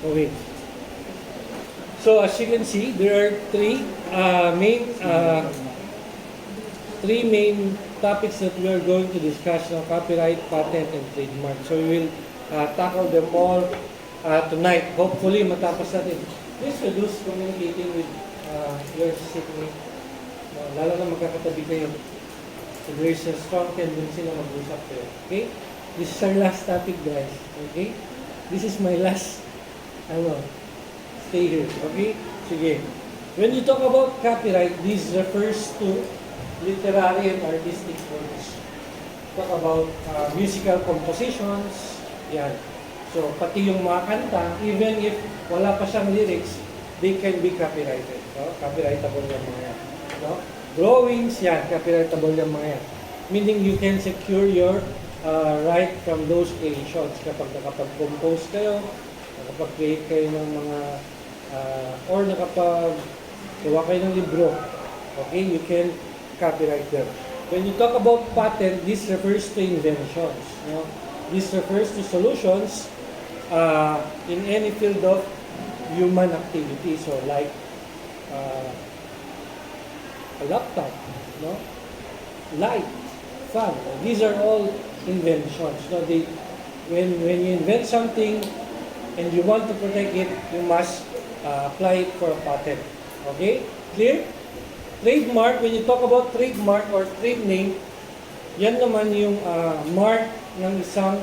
Okay. So as you can see, there are three main topics that we are going to discuss now: copyright, patent, and trademark. So we will tackle them all tonight. Hopefully, matapos natin. Please reduce communicating with your seatmate. Lalo na magkakatabi kayo. So there is a strong tendency na mag-usap kayo. Okay? This is our last topic, guys. Okay? This is my last, stay here. Okay? Sige. When you talk about copyright, this refers to literary and artistic works. Talk about musical compositions. Yan. So, pati yung mga kanta, even if wala pa siyang lyrics, they can be copyrighted. No? Copyrightable yung mga yan. No? Drawings, yan, copyrightable yung mga yan. Meaning you can secure your right from those creations. Kapag nakapag-compose kayo, nakapag-create kayo ng mga, or nakapag-gawa kayo ng libro, okay, you can copyright them. When you talk about patent, this refers to inventions. No? This refers to solutions in any field of human activity. So like a laptop, no? Light, fan. These are all inventions. No? When you invent something and you want to protect it, you must apply it for a patent. Okay? Clear? Trademark, when you talk about trademark or trade name, yan naman yung mark ng isang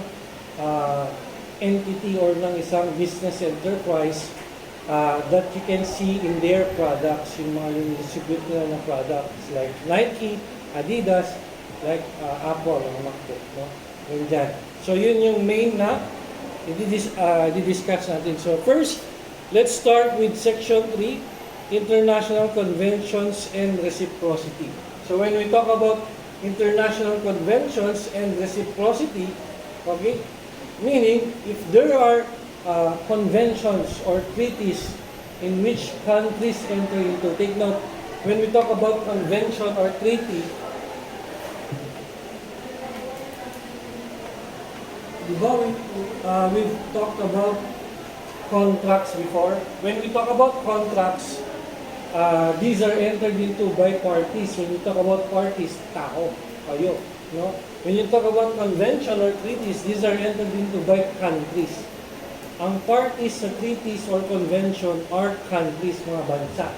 entity or ng isang business enterprise that you can see in their products, yung mga yung distribute nila ng products like Nike, Adidas, like Apple, ang MacBook, no? Yun dyan. So yun yung main na i-discuss natin. So first, let's start with section 3, International Conventions and Reciprocity. So when we talk about international conventions and reciprocity, okay, meaning if there are conventions or treaties in which countries enter into. Take note, when we talk about convention or treaty, we've talked about contracts before. When we talk about contracts, these are entered into by parties. When you talk about parties, tao, kayo, no? When you talk about convention or treaties, these are entered into by countries. Ang parties sa treaties or convention are countries, mga bansa.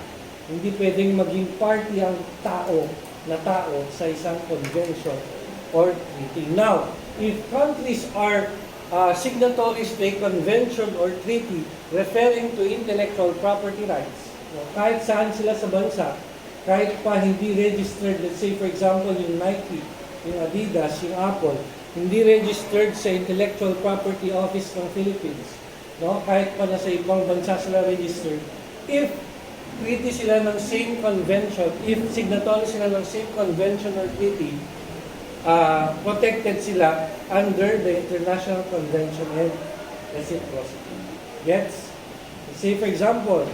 Hindi pwedeng maging party ang tao sa isang convention or treaty. Now, if countries are signatories to a convention or treaty referring to intellectual property rights, kahit saan sila sa bansa, kahit pa hindi registered, let's say for example yung Nike, yung Adidas, yung Apple, hindi registered sa Intellectual Property Office ng Philippines, no? Kahit pa nasa ibang bansa sila registered, if treaty sila ng same convention, if signatory sila ng same convention or treaty, protected sila under the International Convention and Reciprocity. Gets? Say for example,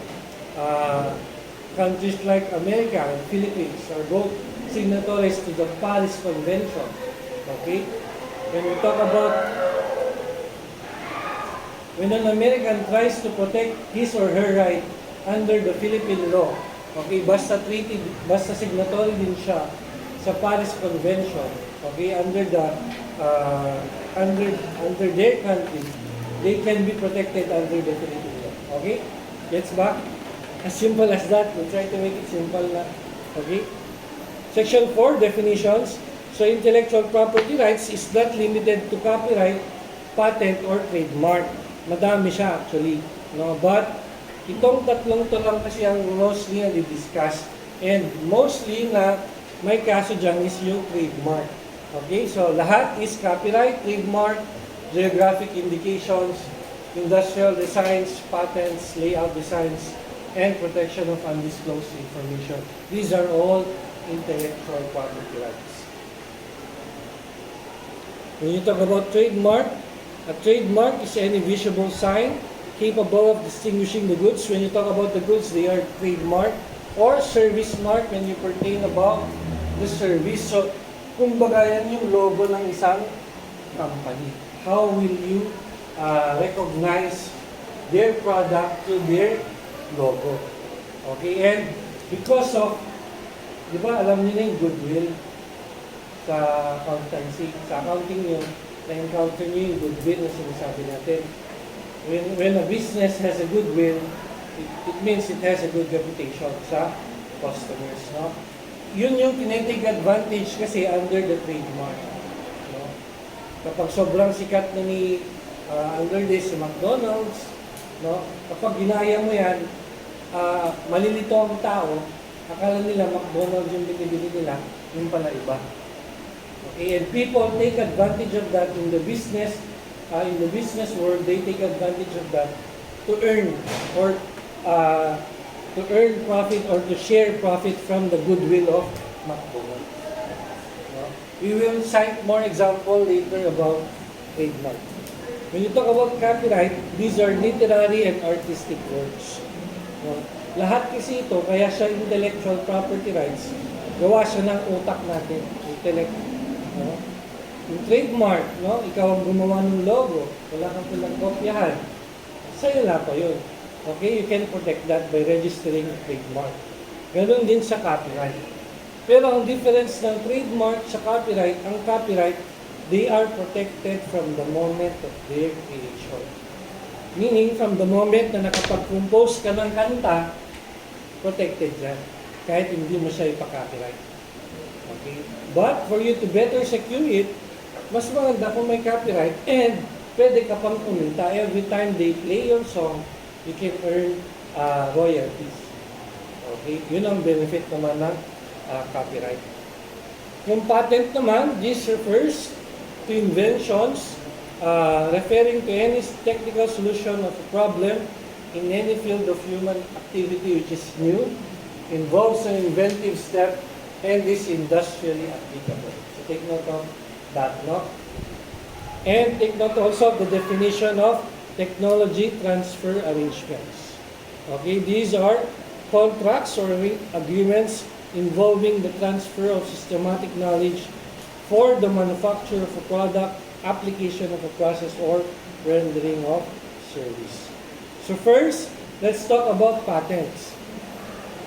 countries like America and Philippines are both signatories to the Paris Convention. Okay? When we talk about when an American tries to protect his or her right under the Philippine law, okay, basta signatory din siya sa Paris Convention, okay, under their country, they can be protected under the Philippine law. Okay? Gets back? As simple as that. We'll try to make it simple na. Okay? Section 4, definitions. So, intellectual property rights is not limited to copyright, patent, or trademark. Madami siya actually. No? But, itong tatlong to lang kasi ang mostly na di-discuss. And mostly na may kaso dyan is yung trademark. Okay? So, lahat is copyright, trademark, geographic indications, industrial designs, patents, layout designs, and protection of undisclosed information. These are all intellectual property rights. When you talk about trademark, a trademark is any visible sign capable of distinguishing the goods. When you talk about the goods, they are trademark or service mark when you pertain about the service. So, kumbaga yan yung logo ng isang company. How will you recognize their product to their logo. Okay, and because of, di ba, alam niyo na yung goodwill sa accountancy. Sa accounting nyo, na-encounter nyo yung goodwill na sinasabi natin. When a business has a goodwill, it means it has a good reputation sa customers. No? Yun yung tinitake advantage kasi under the trademark. No? Kapag sobrang sikat na ni under this si McDonald's, no? Kapag ginaya mo yan, malilito ang tao, akala nila McDonald's yung binibili nila, yung pala iba. Okay, and people take advantage of that in the business world. They take advantage of that to earn or to earn profit or to share profit from the goodwill of McDonald's. No? We will cite more example later about trademark. When you talk about copyright, these are literary and artistic works. No? Lahat kasi ito, kaya siya intellectual property rights, gawa siya ng utak natin, intellect. No? Yung trademark, no? Ikaw ang gumawa ng logo, wala kang pinagkopyahan, sa'yo lang po yun. Okay, you can protect that by registering a trademark. Ganun din sa copyright. Pero ang difference ng trademark sa copyright, ang copyright, they are protected from the moment of their creation. Meaning, from the moment na nakapag-compose ka ng kanta, protected yan. Kahit hindi mo siya ipa-copyright. Okay? But, for you to better secure it, mas maganda kung may copyright and pwede ka pang kumita. Every time they play your song, you can earn royalties. Okay? Yun ang benefit naman ng copyright. Yung patent naman, this refers to inventions referring to any technical solution of a problem in any field of human activity which is new, involves an inventive step, and is industrially applicable. So take note of that, no? And take note also of the definition of technology transfer arrangements. Okay, these are contracts or agreements involving the transfer of systematic knowledge for the manufacture of a product, application of a process, or rendering of service. So first, let's talk about patents.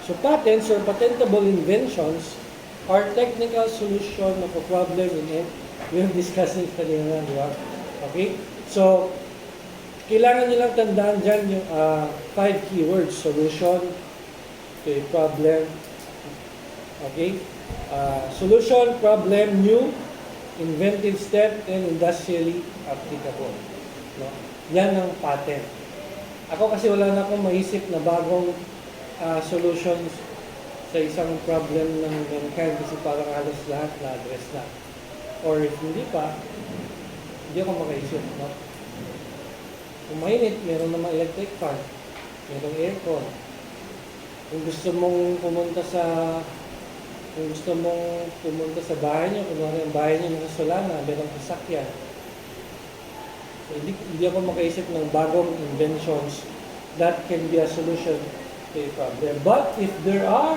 So patents or patentable inventions are technical solution of a problem in it. We have discussed it kanina, di ba? Okay? So, kailangan nyo lang tandaan dyan yung 5 keywords. Solution to a problem. Okay? Solution, problem, new, inventive step, and industrially applicable. No? Yan ang patent. Ako kasi wala na akong maisip na bagong solutions sa isang problem ng mankind kasi parang halos lahat na-address na. Or if hindi pa, hindi ako makaisip. No? Kung mainit, meron namang electric fan, merong aircon. Kung gusto mong pumunta sa bahay nyo, kung ano yung bahay nyo nasa Solana, merong sasakyan. So, hindi ako makaisip ng bagong inventions that can be a solution to a problem. But if there are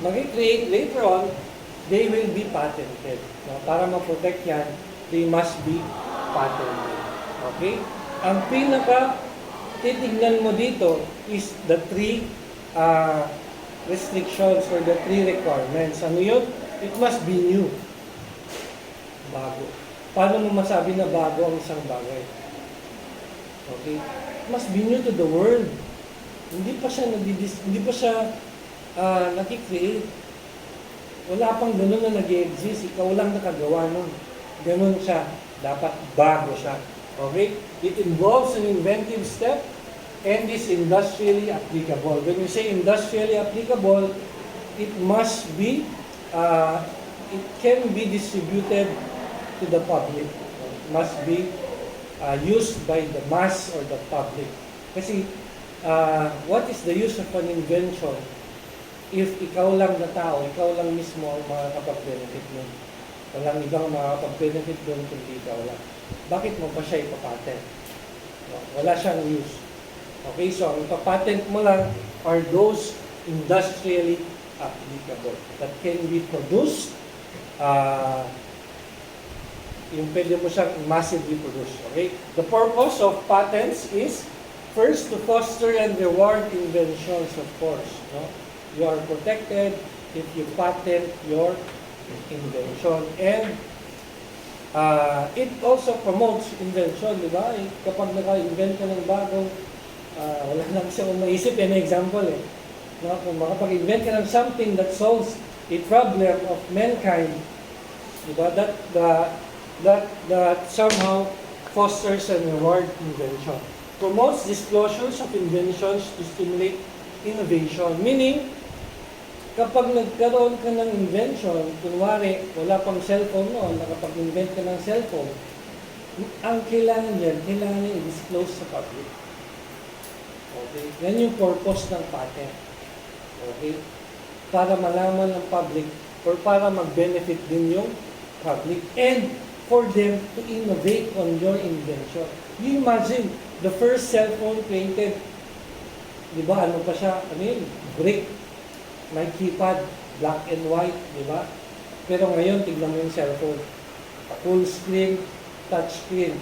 mag-create later on, they will be patented. No? Para ma-protect yan, they must be patented. Okay? Ang pinaka titignan mo dito is the 3 restrictions or the 3 requirements. Ano yun? It must be new. Bago. Paano mo masabi na bago ang isang bagay? Okay? It must be new to the world. Hindi pa siya nakikreate. Wala pang ganun na nag-exist. Ikaw lang nakagawa nun. Ganun siya. Dapat bago siya. Okay? It involves an inventive step and is industrially applicable. When you say industrially applicable, it must be, it can be distributed to the public. It must be used by the mass or the public. Kasi, what is the use of an invention if ikaw lang na tao, ikaw lang mismo ang makakapag-benefit nun? Walang ibang makakapag-benefit doon kundi ikaw lang. Bakit mo pa siya ipapatent? No? Wala siyang use. Okay, so ang ipapatent mo lang are those industrially applicable that can be produced, yung pwede mo siyang massively produce. Okay? The purpose of patents is First, to foster and reward inventions, of course. No? You are protected if you patent your invention. And it also promotes invention, di ba? Kapag naka-invent ka ng bagong, wala lang siya kung maisip, yan example eh. No? Kung makapag-invent ka ng something that solves a problem of mankind, di ba? That somehow fosters and reward invention. Promotes disclosures of inventions to stimulate innovation. Meaning, kapag nagkaroon ka ng invention, kunwari, wala pang cellphone noon, nakapag-invent ka ng cellphone, ang kailangan kailangan i-disclose sa public. Okay? Yan yung purpose ng patent. Okay? Para malaman ng public or para mag-benefit din yung public and for them to innovate on your invention. You imagine, the first cellphone created, di ba, ano pa siya, ano yun, brick, may keypad, black and white, di ba? Pero ngayon, tignan mo yung cellphone. Full screen, touch screen.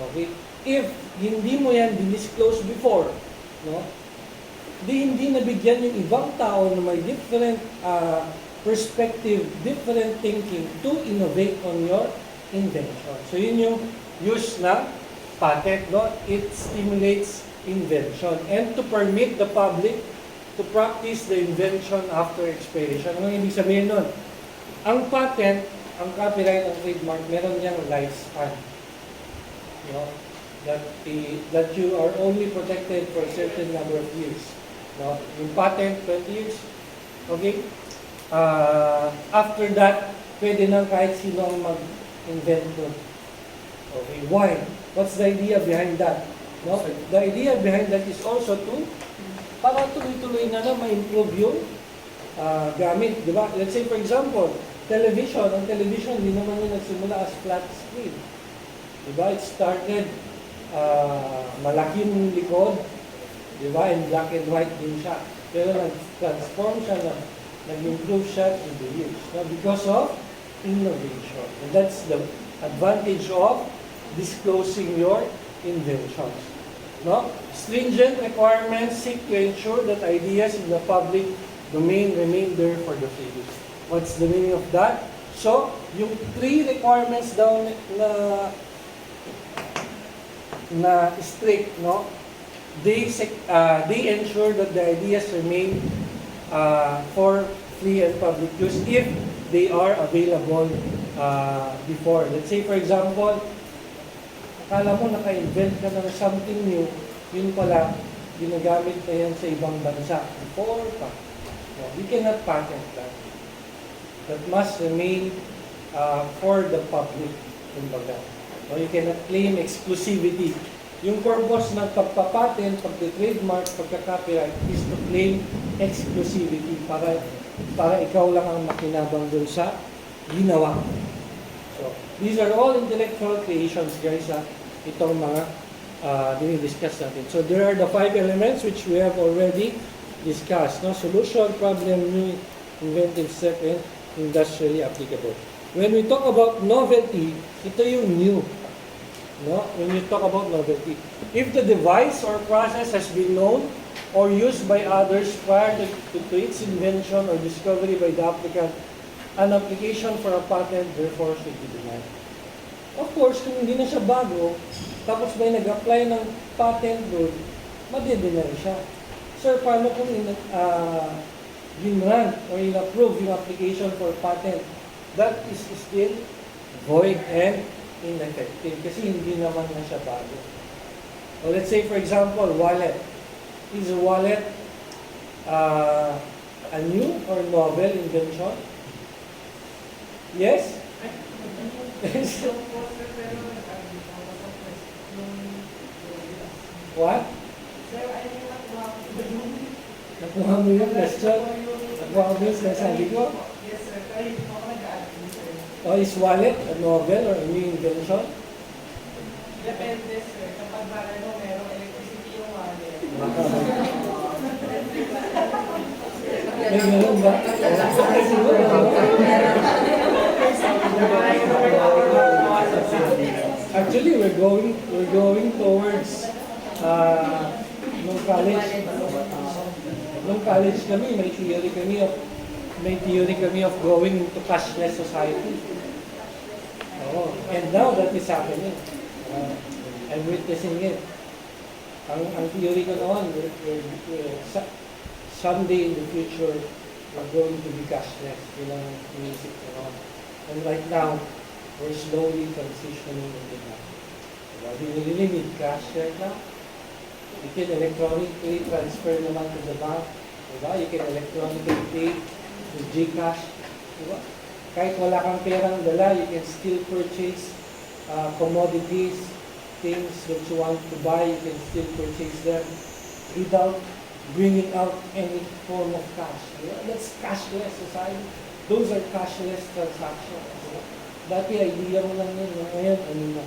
Okay? If hindi mo yan disclose before, no? Hindi nabigyan yung ibang tao na may different perspective, different thinking to innovate on your invention. So yun yung use na patent, no? It stimulates invention and to permit the public to practice the invention after expiration. Ano ibig sabihin nun? Ang patent, ang copyright, ang trademark, meron niyang lifespan. You know, that you are only protected for a certain number of years. No? Yung patent, 20 years. Okay? After that, pwede nang kahit sino ang mag-invent doon. Okay, why? What's the idea behind that? No? The idea behind that is also to para tuloy-tuloy na ma-improve yung gamit, di ba? Let's say for example, television. Ang television, hindi naman yung nagsimula as flat screen. Di ba? It started malaking likod, di ba? And black and white din siya. Pero nag-transform siya na nag-improve siya in the years. No? Because of innovation. And that's the advantage of disclosing your inventions. No? Stringent requirements seek to ensure that ideas in the public domain remain there for the future. What's the meaning of that? So, yung 3 requirements daw na strict, no? They ensure that the ideas remain for free and public use if they are available before. Let's say for example, akala mo naka-invent ka na something new, yun pala, ginagamit na yan sa ibang bansa. Before pa. No, you cannot patent that. That must remain for the public. Kumbaga. No, you cannot claim exclusivity. Yung purpose ng pagpapatent, pagka-trademark, pagka-copyright is to claim exclusivity para ikaw lang ang makinabang dun sa ginawa. So, these are all intellectual creations, guys, itong mga dinidiscuss natin. So, there are the 5 elements which we have already discussed. No? Solution, problem, new, inventive step, and industrially applicable. When we talk about novelty, ito yung new. No? When you talk about novelty. If the device or process has been known or used by others prior to its invention or discovery by the applicant, an application for a patent therefore should be denied. Of course, kung hindi na siya bago, tapos may nag-apply ng patent doon, madideny siya. Sir, paano kung in-grant or in-approve yung application for patent? That is still void and ineffective kasi hindi naman na siya bago. Or let's say, for example, wallet. Is a wallet a new or novel invention? Yes? What? Nakuha mo yung question? Nakuha mo yung sinasabi ko? Yes, sir. Kahit ako nag-add, sir. O is wallet a novel or a new invention? Depende, sir. Kapag merong electricity yung wallet. May ganun ba? Actually, we're going towards nung college kami, may theory kami of going to cashless society. Oh, and now that is happening. I'm witnessing it. Ang theory ko noon, someday in the future, we're going to be cashless. Yun ang inisip ko noon. And right now, we're slowly transitioning into that. Do you really need cash right now? You can electronically transfer naman to the bank. Diba? You can electronically pay with GCash. Diba? Kahit wala kang perang dala, you can still purchase commodities, things that you want to buy, you can still purchase them without bringing out any form of cash. Diba? That's cashless society. Those are cashless transactions. Diba? Dati idea mo lang yun. Ngayon, ano na,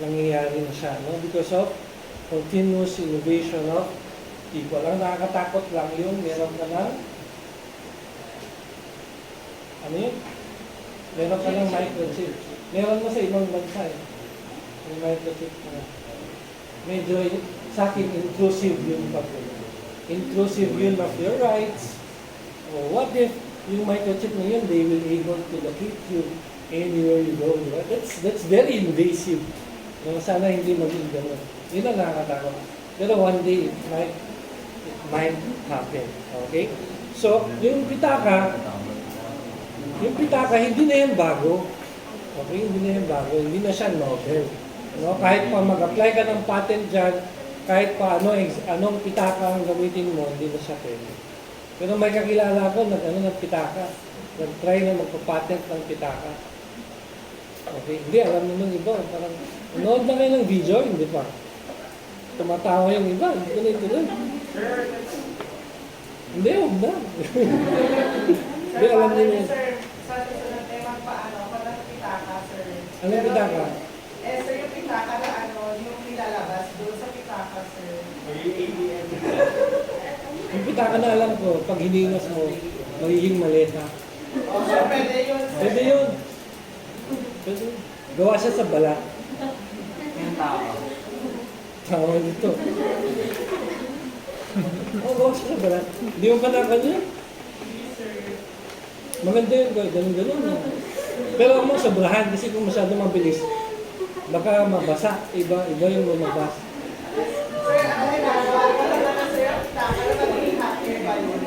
nangyayari na siya. No? Because of continuous innovation of people. Ang nakakatakot lang yun, meron ka ng ano yun? Meron ka ng microchip. Meron mo sa ibang bansa eh. Yung microchip na. Medyo sa akin, intrusive yun pa po. Intrusive yun of your rights. O what if yung microchip na yun, they will able to locate you anywhere you go. Diba? That's very invasive. Sana hindi maging gano'n. Yun ang nakakatakot. Pero one day, it might happen. Okay? So, yung pitaka, hindi na yan bago. Okay? Hindi na yan bago. Hindi na siya novel. No? Kahit pa mag-apply ka ng patent dyan, kahit pa anong pitaka ang gamitin mo, hindi na siya pwede. Pero may kakilala ko, ng pitaka. Nag-try na magpa-patent ng pitaka. Okay? Hindi, alam naman iba. Parang, nood na kayo ng video, hindi pa. Tumatawa yung iba, hindi ko na ituloy. Hindi, huwag na. Hindi, alam nyo yun. Sir, sa susunod ay magpaano, pag pitaka, sir. Ano yung pitaka? Sir, yung pitaka na yung nilalabas doon sa pitaka, sir. Yung pitaka na alam ko, pag hiningas mo, magiging maleta. Sir, pwede yun, sir. Pwede yun. Pwede. Gawa siya sa balat. Yung tao. Tawa nito. Gawa siya sa balat. Hindi mo pa nakanya? Maganda yun, ganun-ganun. Pero huwag mo sobrahan kasi kung masyado mabilis, baka mabasa. Iba yung lumabas. Sir, ano ginagawa ko lang na sir, pitaka na magiging hacker ba yun?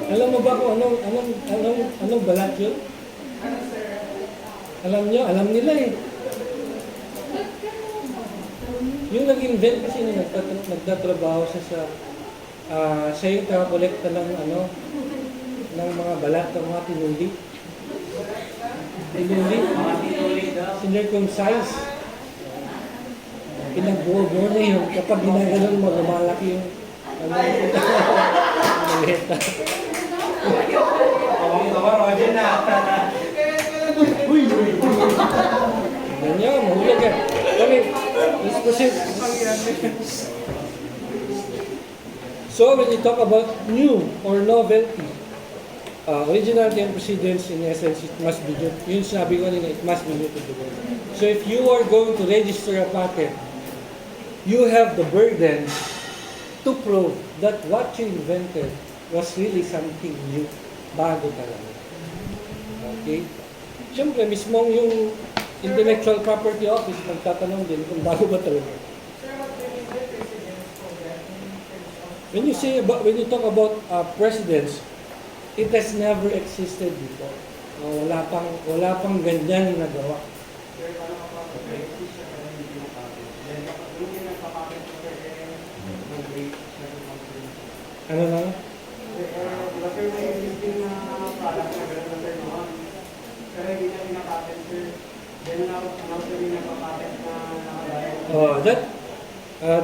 Alam mo ba kung anong balat yun? Ano, sir? Alam nyo? Alam nila eh. Yung nag-invent kasi nung nagtatrabaho siya siya yung kakakolekta ng ng mga balat ng mga tinuli. Sinircumcise. Pinagbuo-buo na yun. Kapag ginaganon mo, lumalaki yung maleta. Roger na. Uy! Ganyan, mahulog yan. Okay, let's proceed. So when you talk about new or novelty, originality and precedence, in essence, it must be new. Yun sabi ko nila, it must be new to the world. So if you are going to register a patent, you have the burden to prove that what you invented was really something new, bago talaga. Okay? Siyempre, mismong yung Intellectual Property Office, magtatanong din kung bago ba talaga. Sir, what do you mean by precedence program in terms of... When you talk about precedence, it has never existed before. Wala pang ganyan na nagawa. Ano na?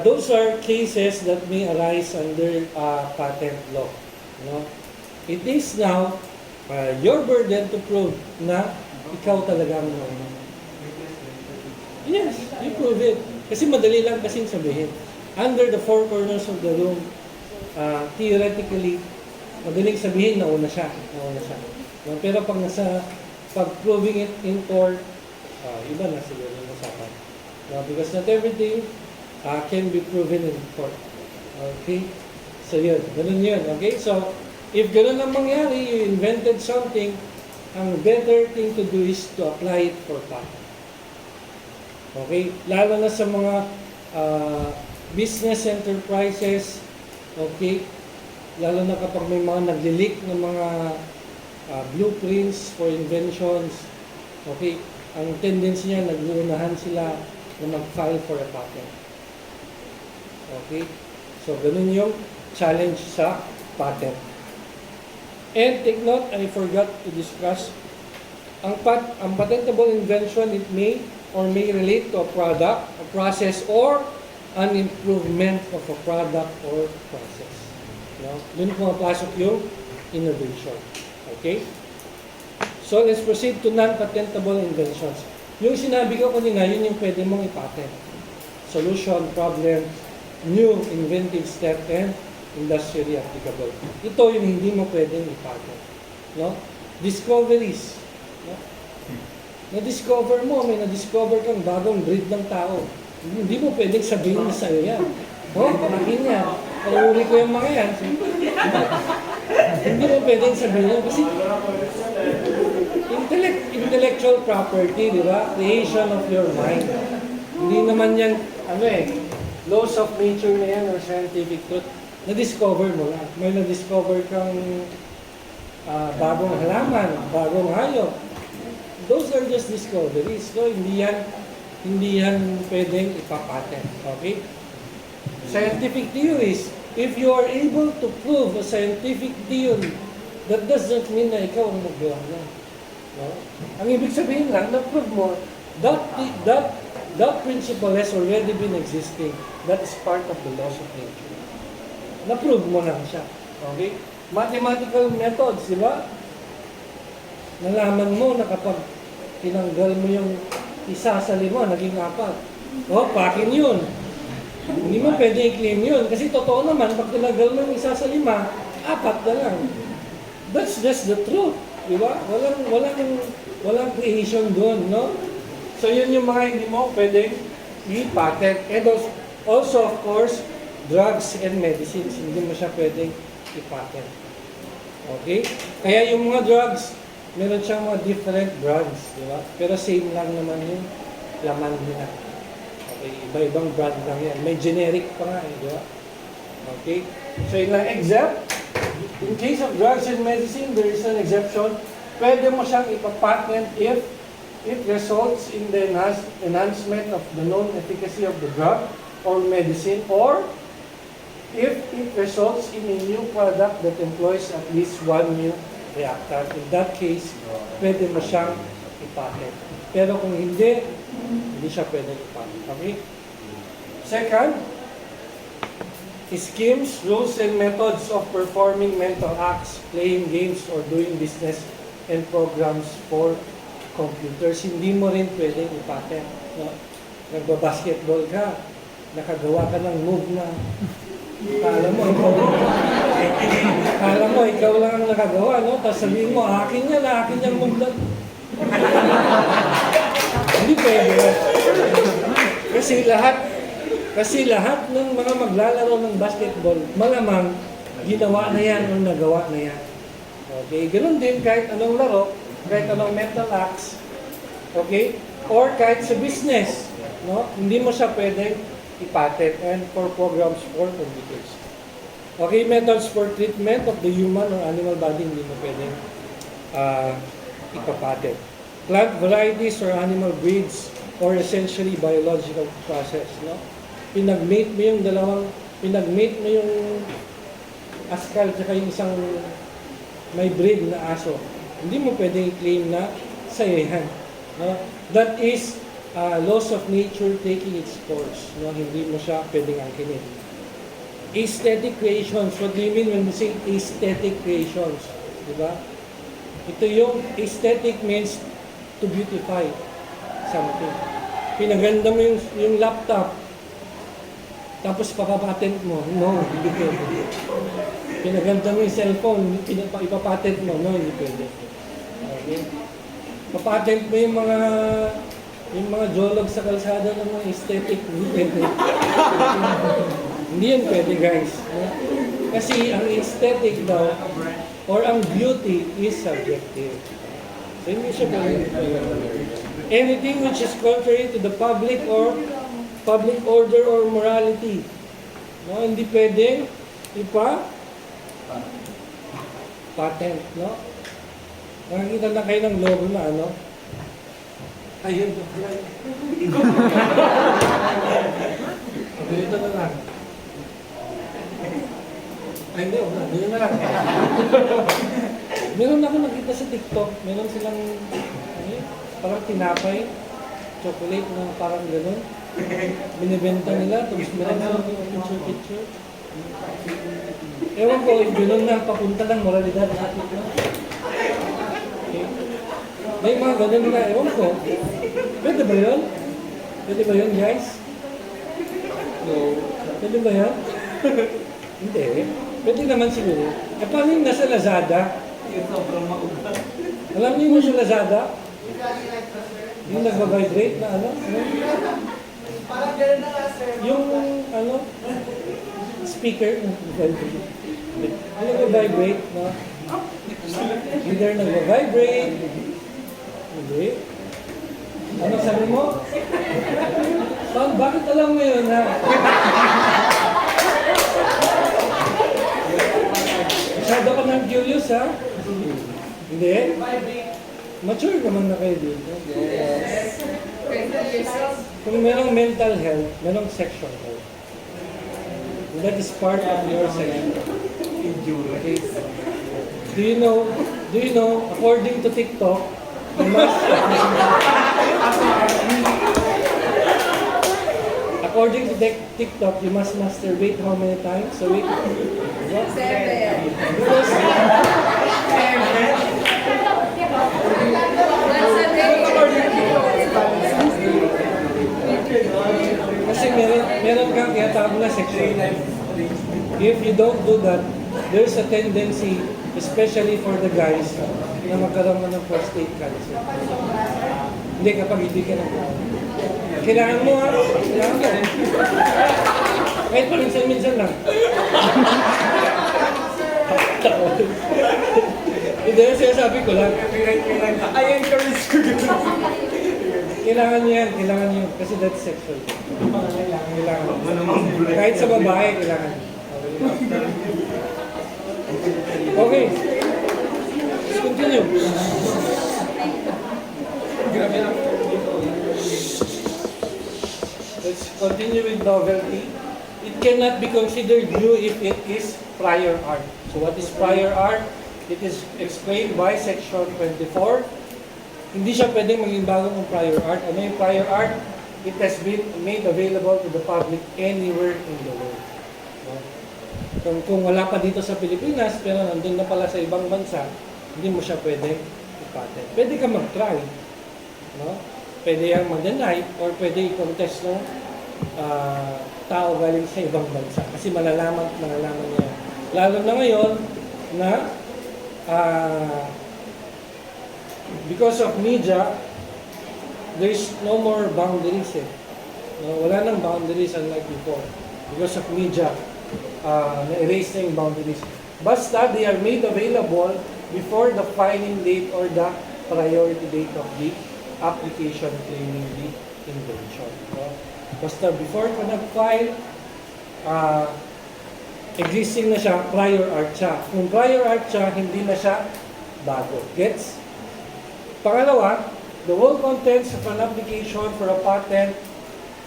Those are cases that may arise under patent law. No? It is now your burden to prove na ikaw talaga ang nauna. Yes, you prove it. Kasi madali lang kasing sabihin. Under the four corners of the room, theoretically, madaling sabihin nauna siya. No? Pero pag proving it in court, iba na siguro yung usapan. Because not everything can be proven in court. Okay? So yun, ganun yun. Okay? So, if ganun ang mangyari, you invented something, ang better thing to do is to apply it for patent. Okay? Lalo na sa mga business enterprises, okay? Lalo na kapag may mga nagli-leak ng mga blueprints for inventions, okay? Ang tendency niya, nag-uunahan sila na mag-file for a patent. Okay? So, ganun yung challenge sa patent. And take note, I forgot to discuss, ang patentable invention, it may or may relate to a product, a process, or an improvement of a product or process. No? Doon pumapasok yung innovation. Okay? So, let's proceed to non-patentable inventions. Yung sinabi ko kanina, yun yung pwede mong ipatent. Solution, problem, new inventive step, and industrially applicable. Ito yung hindi mo pwedeng ipatent. No? Discoveries. No? Na-discover mo, may na-discover kang bagong breed ng tao. Hindi mo pwedeng sabihin na sa'yo yan. Oh, pamakin yan. Pahuli ko yung mga yan. Hindi mo pwedeng sabihin yan kasi intellectual property, di ba? Creation of your mind. Hindi naman yan, laws of nature na yan or scientific truth. Na-discover mo lang. May na-discover kang bagong halaman, bagong hayop. Those are just discoveries. So, hindi yan pwedeng ipapatent. Okay? Scientific theories. If you are able to prove a scientific theory, that doesn't mean na ikaw ang nagawa na. No? Ang ibig sabihin lang, na-prove mo, that principle has already been existing. That is part of the laws of nature. Na-prove mo lang siya. Okay? Mathematical methods, di ba? Nalaman mo na kapag tinanggal mo yung isa sa 5, naging 4. Oh, pakin yun. Hindi mo pwede i-claim yun. Kasi totoo naman, pag tinanggal mo yung isa sa 5, 4 na lang. That's just the truth. Di ba? Walang creation doon, no? So, yun yung mga hindi mo pwedeng i-patent. And also, of course, drugs and medicines. Hindi mo siya pwedeng i-patent. Okay? Kaya yung mga drugs, meron siyang mga different brands, di ba? Pero same lang naman yung laman nila. Okay, iba-ibang brand lang yan. May generic pa nga, di ba? Okay? So, yun lang, except, in case of drugs and medicine, there is an exception. Pwede mo siyang ipapatent if it results in the enhancement of the known efficacy of the drug or medicine, or if it results in a new product that employs at least one new reactor. In that case, pwede mo siyang ipatent. Pero kung hindi siya pwede ipatent. Okay? Second, schemes, rules, and methods of performing mental acts, playing games, or doing business and programs for computers. Hindi mo rin pwedeng ipatent. No? Nagbabasketball ka, nakagawa ka ng move na Kala mo, ikaw lang ang nakagawa, no? Tapos sabihin mo, akin yung mugdan. Hindi pwede. Kasi lahat ng mga maglalaro ng basketball, malamang ginawa na yan o nagawa na yan. Okay? Ganun din kahit anong laro, kahit anong mental acts, okay? Or kahit sa business, no? Hindi mo siya pwedeng ipatent and for programs for computers. Okay, methods for treatment of the human or animal body, hindi mo pwedeng ipapatent. Plant varieties or animal breeds or essentially biological process, no? Pinag-mate mo yung askal tsaka yung isang may breed na aso. Hindi mo pwedeng i-claim na sa'yo yan, no? That is laws of nature taking its course. No? Hindi mo siya pwedeng angkinin. Aesthetic creations. What do you mean when we say aesthetic creations? Diba? Ito yung aesthetic means to beautify something. Pinaganda mo yung laptop, tapos papapatent mo. No, hindi pwede. Pinaganda mo yung cellphone, ipapatent mo. No, hindi pwede. Okay? Papatent mo yung mga Yung mga jolog sa kalsada ng mga aesthetic, hindi pwede. Hindi yan pwede, guys. No? Kasi ang aesthetic daw, or ang beauty is subjective. So hindi siya pwede. Anything which is contrary to the public or public order or morality. No, hindi pwedeng patent, no? Nakakita na kayo ng logo na ano? Ayun, dito na lang. Ay, hindi, dito na lang. Meron ako nakita sa TikTok, meron silang parang tinapay, chocolate na parang gano'n. Binibenta nila, tapos meron silang picture. Ewan ko, gano'n na papunta ng moralidad natin. No? Okay. May mga ganun na, ewan ko. Pwede ba yun? Pwede ba yun, guys? No. Pwede ba yun? Hindi. Pwede naman siguro. Eh, paano yung nasa Lazada? Alam niyo yung sa Lazada? Yung nagbabibrate na ano? Parang gano'n na nga, sir. Yung ano? Speaker? Yung nagbabibrate, no? Either nagbabibrate, hindi. Ano sabi mo? Bakit alam mo yun, ha? Masyado ka nang curious, ha? Hindi? Mature naman na kayo dito. Kung merong mental health, merong sexual health. That is part of your sexual health. Okay? Do you know, according to TikTok, you must, according to TikTok, you must masturbate how many times a week? 7. Because, kasi meron kang tinatawag na sexual life. If you don't do that, there's a tendency, especially for the guys, na magkaroon na ng prostate cancer. Hindi kapag hindi ka na. Kailangan mo ha? Kailangan mo. Kahit paminsan-minsan lang. Hindi, sinasabi ko lang. I encourage you. Kailangan niyo yan, kailangan niyo. Kasi that's sexual. Kailangan. Kahit sa babae, kailangan. Okay. Let's continue. Let's continue with novelty. It cannot be considered new if it is prior art. So what is prior art? It is explained by section 24. Hindi siya pwedeng maging bagong ang prior art. Ano yung prior art? It has been made available to the public anywhere in the world. No? Kung wala pa dito sa Pilipinas, pero nandun na pala sa ibang bansa, hindi mo siya pwedeng i-patent. Pwede ka mag-try. No? Pwede yang mag-deny or pwede i-contest ng tao galing sa ibang bansa. Kasi malalaman niya. Lalo na ngayon na because of media, there's no more boundaries eh. No, wala nang boundaries unlike before. Because of media, na-erase na yung boundaries. Basta they are made available before the filing date or the priority date of the application claiming the invention. No? Basta before ka nag-file, existing na siya, prior art siya. Kung prior art siya, hindi na siya bago. Gets? Pangalawa, the whole contents of an application for a patent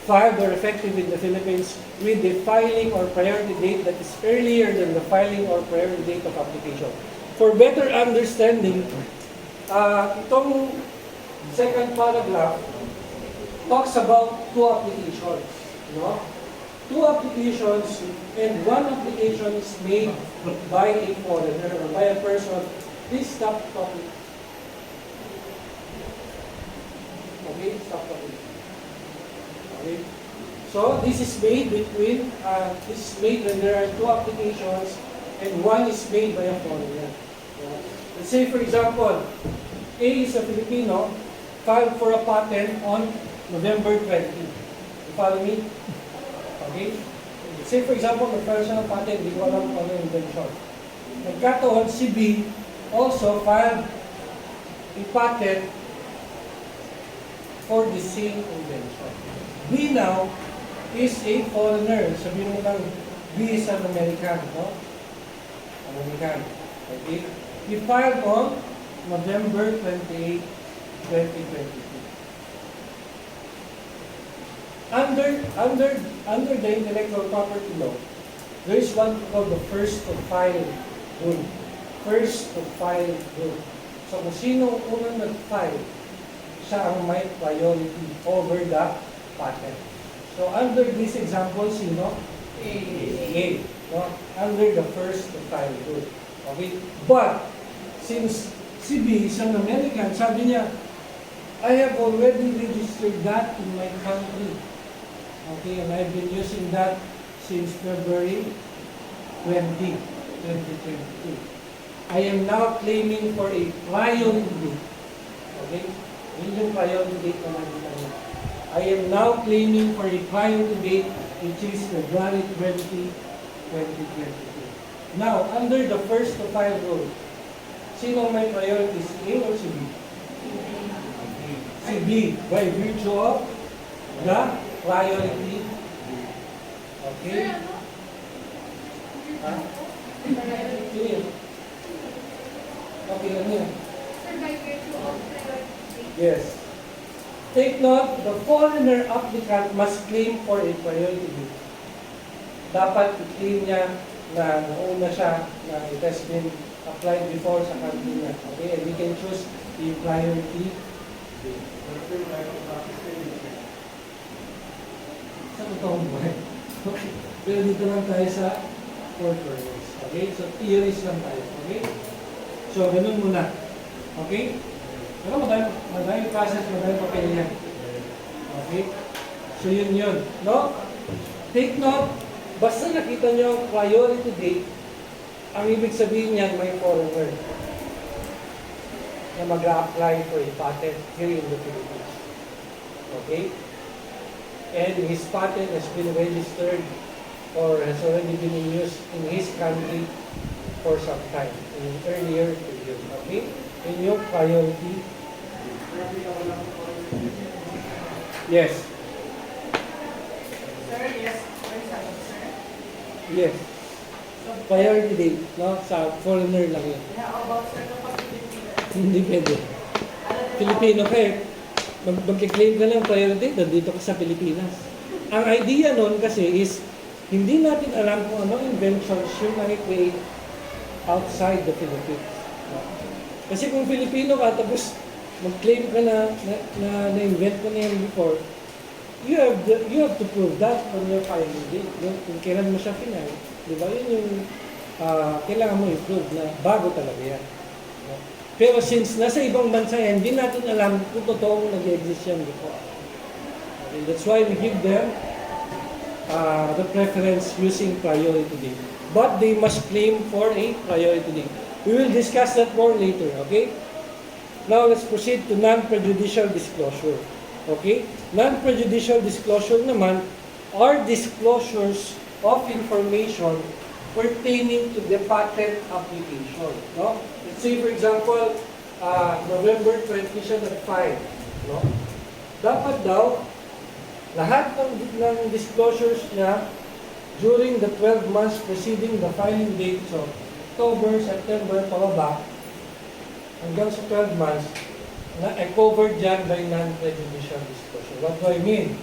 filed or effective in the Philippines with the filing or priority date that is earlier than the filing or priority date of application. For better understanding, itong second paragraph talks about two applications. No? Two applications and one application is made by a foreigner or by a person. Please stop talking. Okay, stop talking. Okay. So this is made between, this is made when there are two applications and one is made by a foreigner. Yeah. Let's say for example, A is a Filipino, filed for a patent on November 20. You follow me? Okay? Say for example, nag-file siya ng patent, hindi ko alam kung ano yung invention. Nagkataon, si B also filed a patent for the same invention. B now is a foreigner. Sabihin mo lang, B is an American, no? American. Okay? He filed on November 28, 2022. Under the intellectual property law, there is one called the first to file rule. First to file rule. So kung sino unang nag-file, siya ang may priority over the patent. So under this example, sino? A. No? Under the first to file rule. Okay? But, since si B is an American, sabi niya, I have already registered that in my country. Okay, and I've been using that since February 2022. I am now claiming for a priority date. Okay? Yun yung priority date na nakita niyo. I am now claiming for a priority date which is February 20, 2022. Now, under the first to file rule, sino may priority? Si A or si B? Si B, by virtue of the priority. Okay? Ha? Sino yun? Okay, ano yun? Yes. Take note, the foreigner applicant must claim for a priority date. Dapat i-claim niya na nauna siya, na it has been applied before sa country niya. Okay, and we can choose the priority date. Sa totoong buhay. Okay. Pero dito lang tayo sa fourth purpose. Okay, so theories lang tayo. Okay? So, ganun muna. Okay? Pero madami process, madami papel yan. Okay? So, yun. No? Take note, basta nakita nyo ang priority date, ang ibig sabihin niyan may foreigner na mag-a-apply for a patent here in the Philippines. Okay? And his patent has been registered or has already been in use in his country for some time, in earlier period. Okay? In your priority. Yes. Sir, yes. Sir. Yes. Priority date, no? Sa foreigner lang yun. How about sir kapag Pilipinas? Hindi pwede. Filipino ka eh. Mag-claim ka ng priority, nandito ka sa Pilipinas. Ang idea nun kasi is, hindi natin alam kung anong inventions yung na-create outside the Philippines. Kasi kung Filipino ka, tapos mag-claim ka na-invent ko na yan before, you have to prove that on your filing date. Kung kailan mo siya final, di ba? Yun yung kailangan mo i-prove na bago talaga yan. Pero since nasa ibang bansa yan, hindi natin alam kung totoong nag-exist yan before. Okay, that's why we give them the preference using priority date. But they must claim for a priority date. We will discuss that more later, okay? Now let's proceed to non-prejudicial disclosure. Okay? Non-prejudicial disclosure naman are disclosures of information pertaining to the patent application. No? Let's say for example, November 20 siya nag-file. No? Dapat daw, lahat ng disclosures niya during the 12 months preceding the filing date, so October, September, pababa, hanggang sa 12 months, na covered dyan by non-prejudicial disclosure. What do I mean?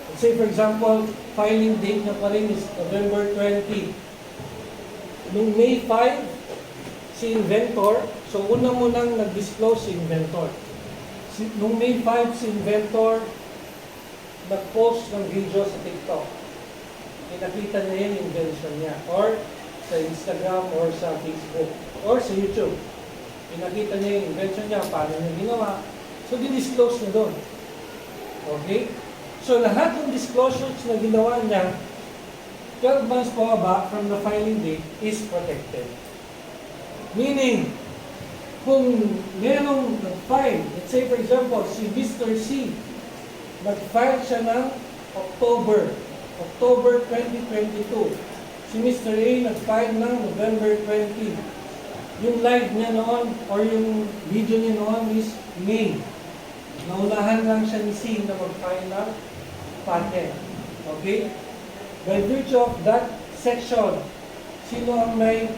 Let's say for example, filing date na pa rin is November 20. Nung May 5, si inventor, so una mo nang nag-disclose si inventor. Nung May 5, si inventor, nag-post ng video sa TikTok. Pinakita niya yung invention niya. Or sa Instagram, or sa Facebook, or sa YouTube. Pinakita niya yung invention niya, paano niya ginawa. So, di-disclose niya doon. Okay? So, lahat ng disclosures na ginawa niya, 12 months pababa from the filing date is protected. Meaning, kung merong nag-file, let's say for example, si Mr. C, nag-file siya ng October 2022. Si Mr. A nag-file ng November 20. Yung live niya noon or yung video niya noon is May. Naunahan lang siya ni C na mag-file ng patent. Okay? By virtue of that section, sino ang may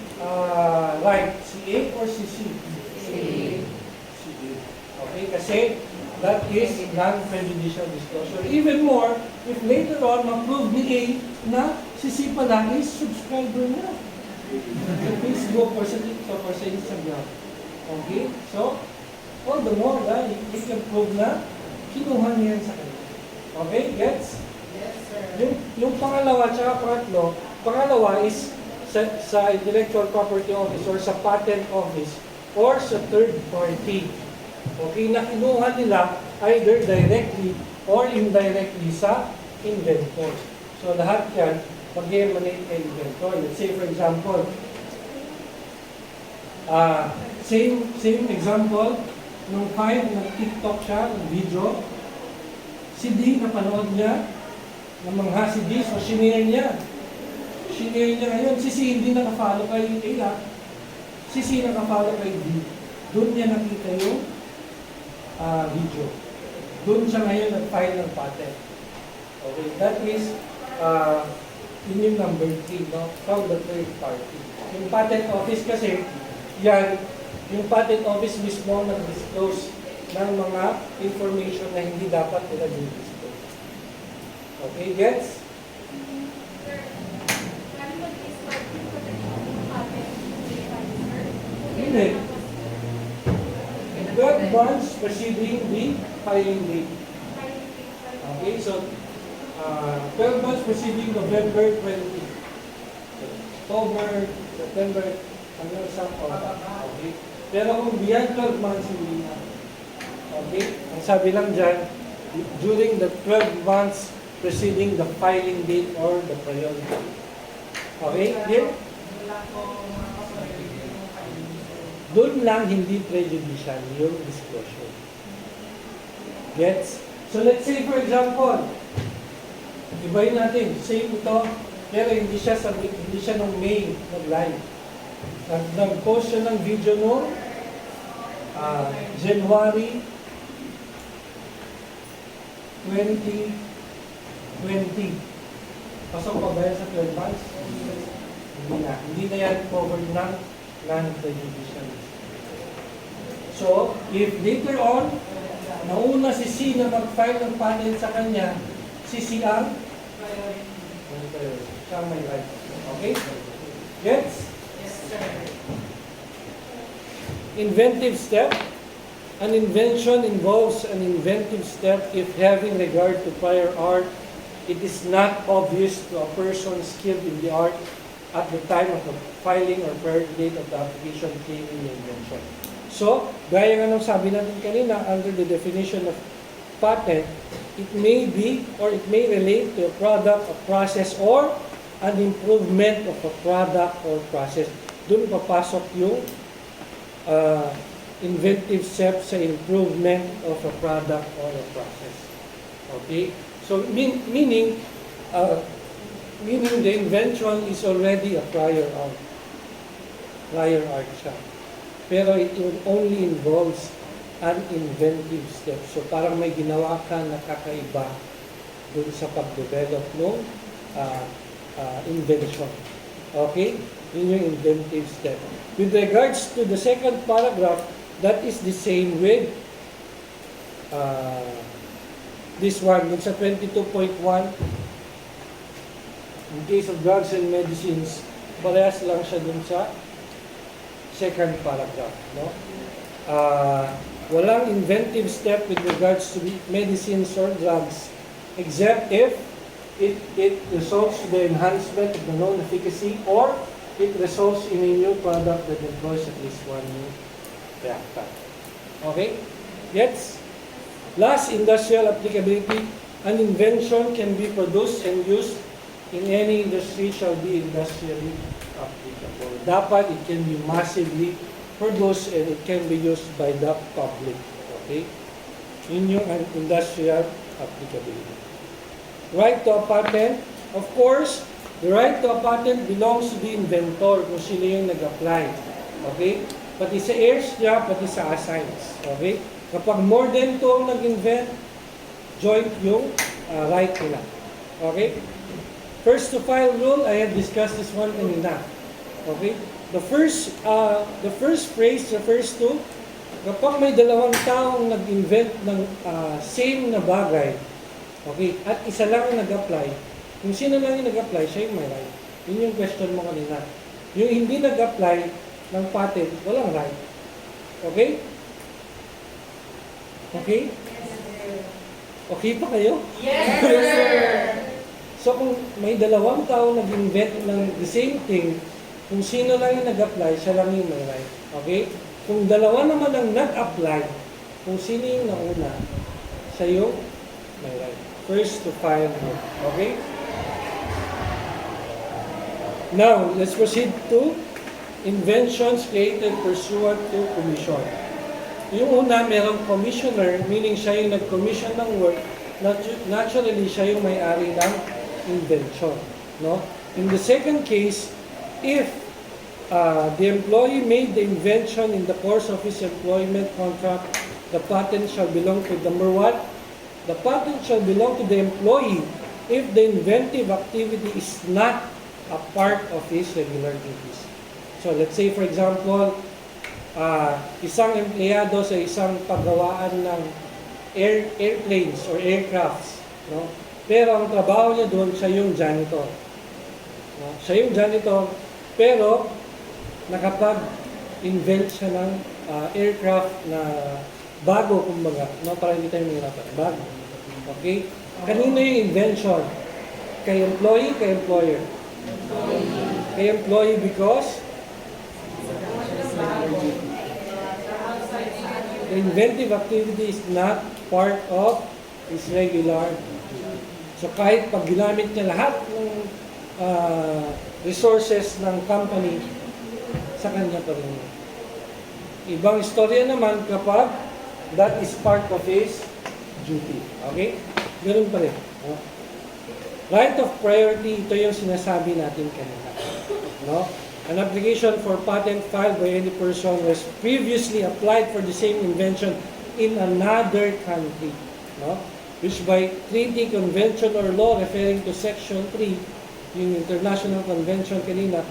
right? Si A or si C? Si A. Okay? Kasi that is non-prejudicial disclosure. Even more, if later on ma-prove ni A na si C pala is subscriber na. Sa Facebook or sa Instagram. Okay? So, all the more na you can prove na kinuha niya yan sa kanya. Okay? Gets? Yes, sir. Yung pangalawa tsaka pangatlo, pangalawa is sa Intellectual Property Office or sa Patent Office or sa third party. Okay, na kinuha nila either directly or indirectly sa inventor. So lahat yan, pag-emanate kay inventor. Let's say for example, same example, nung time nag-TikTok siya, ng video, si D, napanood niya, namangha si D, so shinare niya. Shinare niya ngayon, si C hindi nakafollow kay A, si C nakafollow kay D. Doon niya nakita yung video. Doon siya ngayon nag-file ng patent. Okay, that is yun yung number 3, no? From the third party. Yung patent office kasi, yan, yung patent office mismo nag-disclose ng mga information na hindi dapat nila disclose. Okay, gets? Hindi. 12 months preceding the filing date. Okay, so 12 months preceding November 20. October, September, hanggang sa okay. Pero kung beyond 12 months, hindi na. Okay? Ang sabi lang dyan, during the 12 months preceding the filing date or the priority. Okay? Then, doon lang hindi prejudicial yung disclosure. Gets? So let's say for example, ibayin natin, same ito, pero hindi siya nung May nag-live. Nag-post siya ng video noong January 2020. Pasok pa ba yan sa 12 months? Hindi na. Hindi na yan covered ng non-prejudicial. So, if later on, nauna si C na mag-file ng patent sa kanya, si C ang siya may right. Okay? Gets? Yes, sir. Inventive step. An invention involves an inventive step if having regard to prior art, it is not obvious to a person skilled in the art at the time of the filing or prior date of the application claiming the invention. So, gaya nga nung sabi natin kanina, under the definition of patent, it may be or it may relate to a product, a process, or an improvement of a product or process. Doon papasok yung inventive step sa improvement of a product or a process. Okay? So, meaning the invention is already a prior art. Prior art siya. Pero it only involves an inventive step. So, parang may ginawa ka na kakaiba dun sa pag-develop ng invention. Okay? Yun yung inventive step. With regards to the second paragraph, that is the same with this one. Dun sa 22.1, in case of drugs and medicines, parehas lang siya dun sa second paragraph. No? Walang inventive step with regards to medicines or drugs except if it results to the enhancement of the known efficacy or it results in a new product that employs at least one new reactant. Okay? Yes? Last, industrial applicability. An invention can be produced and used in any industry shall be industrially applicable. Dapat it can be massively produced and it can be used by the public. Okay? Yun yung industrial applicability. Right to a patent, of course, the right to a patent belongs to the inventor kung sino yung nag-apply. Okay? Pati sa heirs niya, pati sa assigns. Okay? Kapag more than 2 ang nag-invent, joint yung right nila. Okay? First to file rule, I have discussed this one kanina. Okay? The first phrase refers to kapag may dalawang taong nag-invent ng same na bagay, okay, at isa lang ang nag-apply, yung sino lang yung nag-apply, siya yung may right. Yun yung question mo kanina. Yung hindi nag-apply ng patent, walang right. Okay? Okay? Okay pa kayo? Yes, sir! So kung may dalawang tao nag-invent ng the same thing, kung sino lang yung nag-apply, siya lang yung may right. Okay? Kung dalawa naman ang nag-apply, kung sino yung nauna, siya yung may right. First to file rule. Okay? Now, let's proceed to inventions created pursuant to commission. Yung una, merong commissioner, meaning siya yung nag-commission ng work. Naturally, siya yung may-ari ng invention. No? In the second case, if the employee made the invention in the course of his employment contract, the patent shall belong to number one. The patent shall belong to the employee if the inventive activity is not a part of his regular duties. So let's say for example, isang empleyado sa isang paggawaan ng airplanes or aircrafts, no? Pero ang trabaho niya doon, siya yung janitor. No? Siya yung janitor, pero nakapag-invent siya ng aircraft na bago, kumbaga, no? Para hindi tayo mahirapan. Bago. Okay? Kanino yung invention? Kay employee, kay employer? Kay employee because the inventive activity is not part of his regular duty. So kahit pag ginamit niya lahat ng resources ng company, sa kanya pa rin. Ibang istorya naman kapag that is part of his duty. Okay? Ganun pa rin. No? Right of priority, ito yung sinasabi natin kanina. No? An application for patent filed by any person was previously applied for the same invention in another country. No? Which by treaty, convention, or law referring to Section 3, yung International Convention kanina,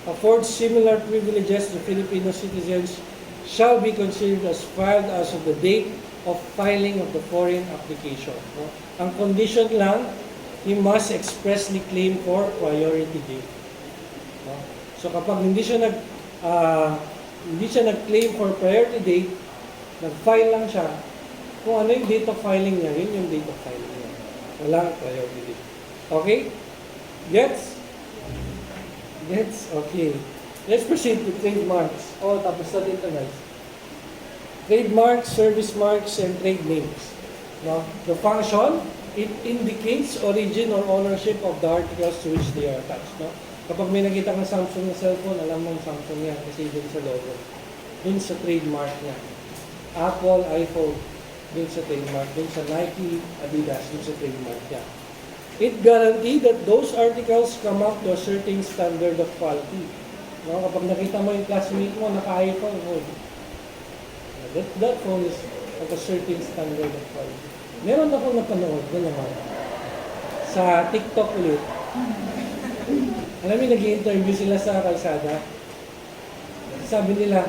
affords similar privileges to Filipino citizens shall be considered as filed as of the date of filing of the foreign application. No? Ang condition lang, he must expressly claim for priority date. No? So kapag hindi siya nag-claim for priority date, nag-file lang siya, kung ano yung date of filing niya, yun yung date of filing niya. Walang priority date. Okay? Gets? Gets? Okay. Let's proceed to trademarks. Tapos na dito guys. Trademarks, service marks, and trade names. No? The function, it indicates origin or ownership of the articles to which they are attached. No? Kapag may nakita kang Samsung na cellphone, alam mo yung Samsung yan kasi dun sa logo. Dun sa trademark niya. Apple, iPhone, dun sa trademark. Dun sa Nike, Adidas, dun sa trademark niya. It guarantees that those articles come up to a certain standard of quality. No? Kapag nakita mo yung classmate mo, naka-iPhone, that phone is of a certain standard of quality. Meron akong napanood na naman sa TikTok ulit. Alam mo, nag-i-interview sila sa kalsada. Sabi nila,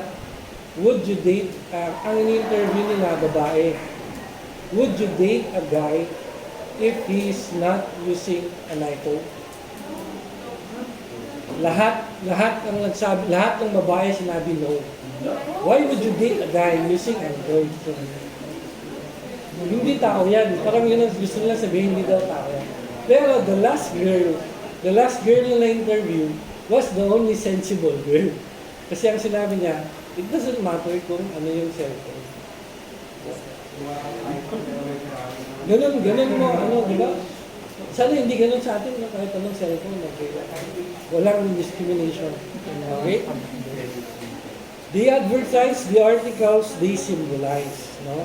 would you date, ang ini-interview nila, babae, would you date a guy if he is not using an iPhone? Lahat ng babae sinabi no. Why would you date a guy using Android? Hindi tao yan. Parang yun ang gusto nila sabihin, hindi daw tao yan. Pero the last girl na interview was the only sensible girl. Kasi ang sinabi niya, it doesn't matter kung ano yung cellphone. Ganun mo, di ba? Sana hindi ganun sa atin, no? Kahit anong cellphone, okay? Walang discrimination. Okay? They advertise the articles they symbolize, no?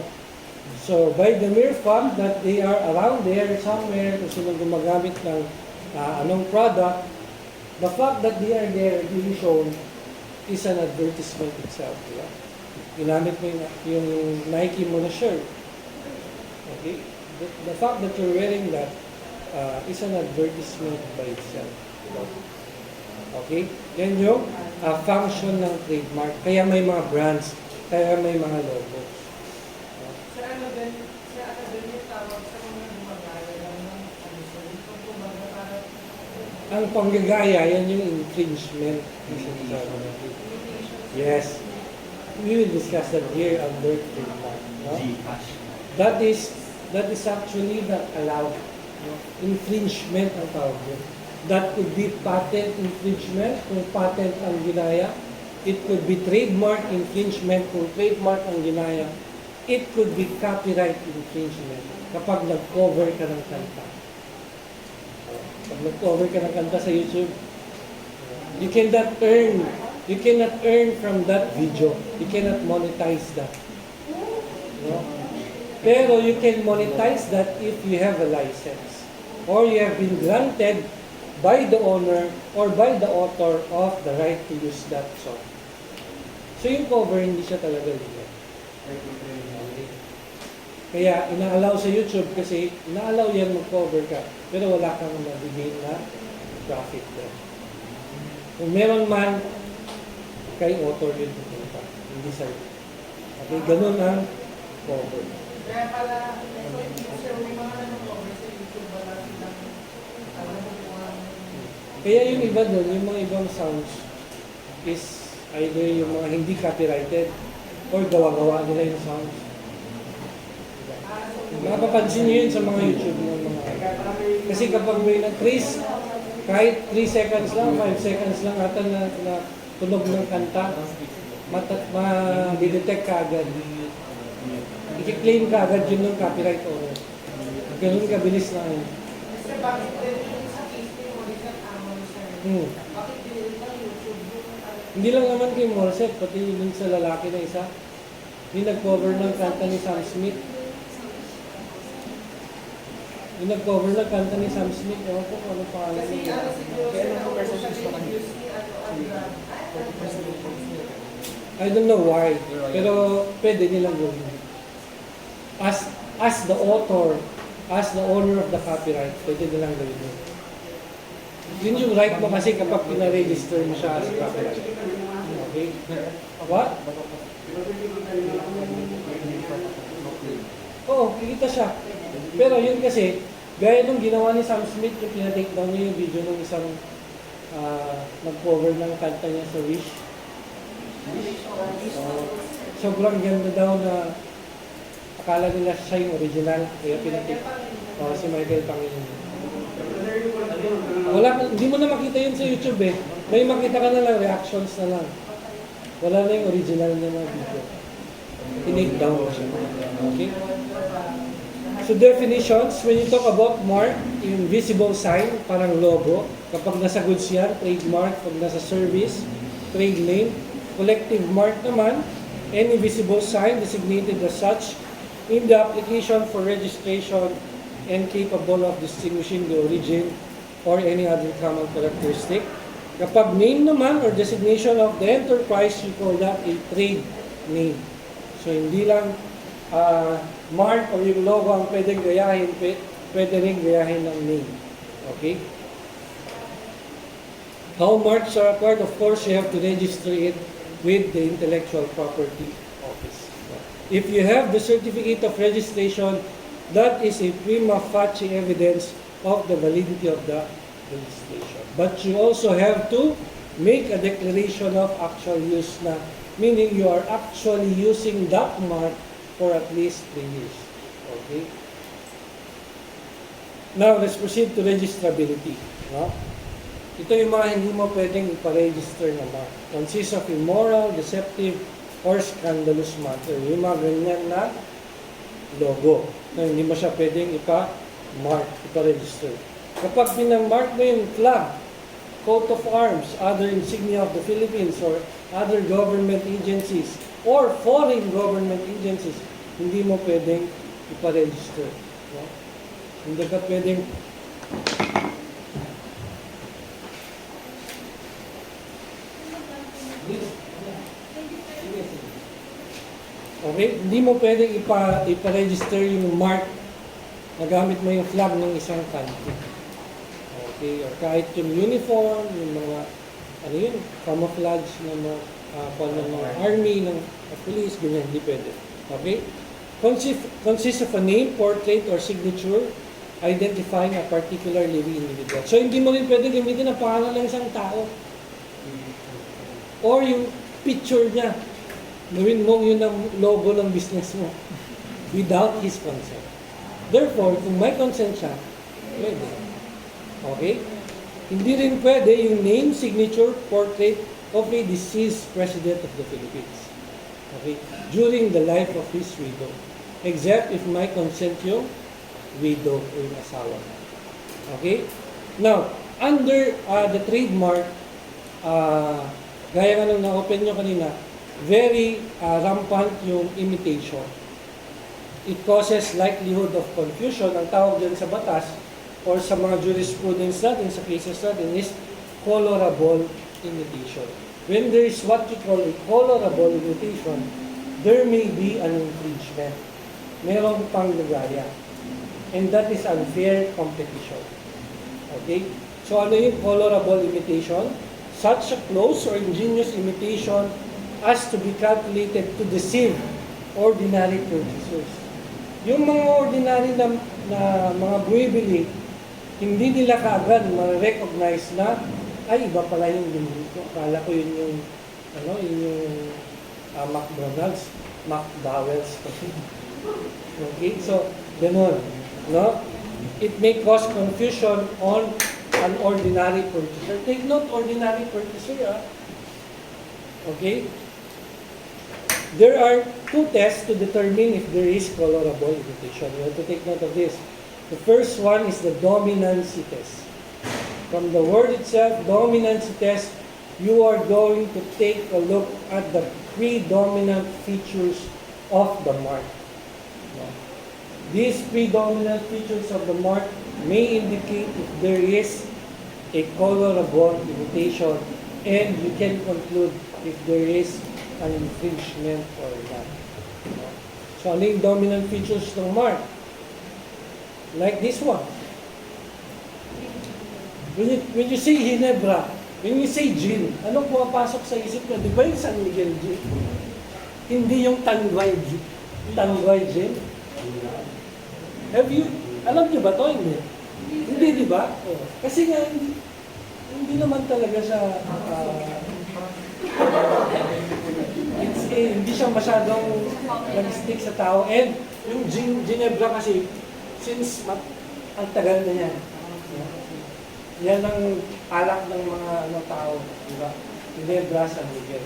So, by the mere fact that they are around there somewhere, kung sino gumagamit ng anong product, the fact that they are there being shown is an advertisement itself. Diba? Ginamit mo yung Nike mo na shirt. Okay? The fact that you're wearing that is an advertisement by itself. Diba? Okay? Yan yung function ng trademark. Kaya may mga brands, kaya may mga logo. Sa ano din yung tawag sa mga gumagaya lang ng ano, so ito po ba na parang Ang panggagaya, yan yung infringement. Yung sinasabi natin. Yes. We will discuss that here under trademark. No? That is actually not allowed. No? Infringement ang tawag yun. That could be patent infringement kung patent ang ginaya. It could be trademark infringement kung trademark ang ginaya. It could be copyright infringement kapag nag-cover ka ng kanta. Pag nag-cover ka ng kanta sa YouTube, you cannot earn from that video. You cannot monetize that. No? Pero you can monetize that if you have a license or you have been granted by the owner or by the author of the right to use that song. So yung cover, hindi siya talaga legal. Kaya ina-allow sa YouTube kasi ina-allow yan mag-cover ka pero wala kang mabigay na profit doon. Kung meron man, kay author yun pupunta, hindi sa'yo. Okay, ganun ang cover. kaya pala so may mga nag-cover sa YouTube wala silang alam mo kung ano. Kaya yung iba doon, yung mga ibang sounds is either yung mga hindi copyrighted or gawa-gawa nila yung sounds. Mapapansin nyo yun sa mga YouTube ng mga... Kasi kapag may nag-trace, kahit 3 seconds lang, 5 seconds lang ata na tunog ng kanta, ma-detect ka agad. I-claim ka agad yun ng copyright owner. Ganun kabilis na yun. Kasi bakit din yung sa case mo rin ang amon sir? Bakit din yung YouTube yung Hindi lang naman kay Morset, pati yung sa lalaki na isa. Yung nag-cover ng kanta ni Sam Smith. Yung nag-cover ng kanta ni Sam Smith, ewan ko kung ano pangalan kasi niya. ano siguro Kaya sir, ano percentage siya pa kanya? use ni I don't know why, pero pwede nilang gawin. As the author, as the owner of the copyright, pwede nilang gawin yun. Yun yung right mo kasi kapag pina-register mo siya as copyright. Okay? What? Oo, kikita siya. Pero yun kasi, gaya nung ginawa ni Sam Smith, yung pinatake down niya yung video ng isang nag-cover ng kanta niya sa Wish. Sobrang ganda daw na akala nila siya yung original, kaya pinatake si Michael Pangilinan. Wala, hindi mo na makita yun sa YouTube eh. May makita ka na lang, reactions na lang. Wala na yung original na mga video. Tinake down na siya. Okay? So definitions, when you talk about mark, yung visible sign, parang logo. Kapag nasa goods yan, trademark. Pag nasa service, trade name. Collective mark naman, any visible sign designated as such in the application for registration and capable of distinguishing the origin or any other common characteristic. Kapag name naman or designation of the enterprise, you call that a trade name. So hindi lang mark o yung logo ang pwedeng gayahin, pwede rin gayahin ng name. Okay? How marks are acquired? Of course, you have to register it with the Intellectual Property Office. If you have the certificate of registration, that is a prima facie evidence of the validity of the registration. But you also have to make a declaration of actual use na, meaning you are actually using that mark for at least 3 years. Okay? Now, let's proceed to registrability. No? Ito yung mga hindi mo pwedeng ipa-register na mark. Consists of immoral, deceptive, or scandalous matter. Yung mga ganyan na logo na hindi mo siya pwedeng ipa-mark, ipa-register. Kapag pinamark mo yung flag, coat of arms, other insignia of the Philippines, or other government agencies, or foreign government agencies, hindi mo pwedeng iparegister. No? Hindi ka pwedeng okay, hindi mo pwedeng ipa-register yung mark na gamit mo yung flag ng isang country. Okay, or kahit yung uniform, yung mga, ano yun, camouflage ng mga, ng mga army, ng police, ganyan, hindi pwede. Okay? Consists of a name, portrait, or signature identifying a particular living individual. So, hindi mo rin pwede gamitin ang pangalan ng isang tao. Or yung picture niya. Gawin mo yun ang logo ng business mo without his consent. Therefore, kung may consent siya, pwede. Okay? Hindi rin pwede yung name, signature, portrait of a deceased President of the Philippines. Okay? During the life of his widow. Except if may consent yung widow o yung asawa. Okay? Now, under the trademark, gaya nga nung na-open nyo kanina, very rampant yung imitation. It causes likelihood of confusion. Ang tawag dyan sa batas or sa mga jurisprudence natin, sa cases natin, is colorable imitation. When there is what we call a colorable imitation, there may be an infringement. Merong panggagaya. And that is unfair competition. Okay? So ano yung colorable imitation? Such a close or ingenious imitation as to be calculated to deceive ordinary purchasers. Yung mga ordinary na mga bumibili, hindi nila kaagad ma-recognize na ay iba pala yung binili ko. Akala ko yun yung McDonald's, McDowell's. Okay, so ganun, no? It may cause confusion on an ordinary purchaser. Take note, ordinary purchaser, okay? There are two tests to determine if there is colorable imitation. You have to take note of this. The first one is the dominancy test. From the word itself, dominancy test, you are going to take a look at the predominant features of the mark. These predominant features of the mark may indicate if there is a colorable imitation, and you can conclude if there is an infringement or not. So, ano yung dominant features ng mark? Like this one. When you say Ginebra, when you say gin, anong pumapasok sa isip mo? Di ba yung San Miguel gin? Hindi yung Tanduay gin. Tanduay gin? Alam niyo ba ito? Hindi, di ba? Kasi nga, hindi naman talaga siya, hindi siya masyadong nag-stick sa tao. And yung Ginebra kasi, since ang tagal na yan, yan ang alak ng mga tao, di ba? Ginebra, San Miguel.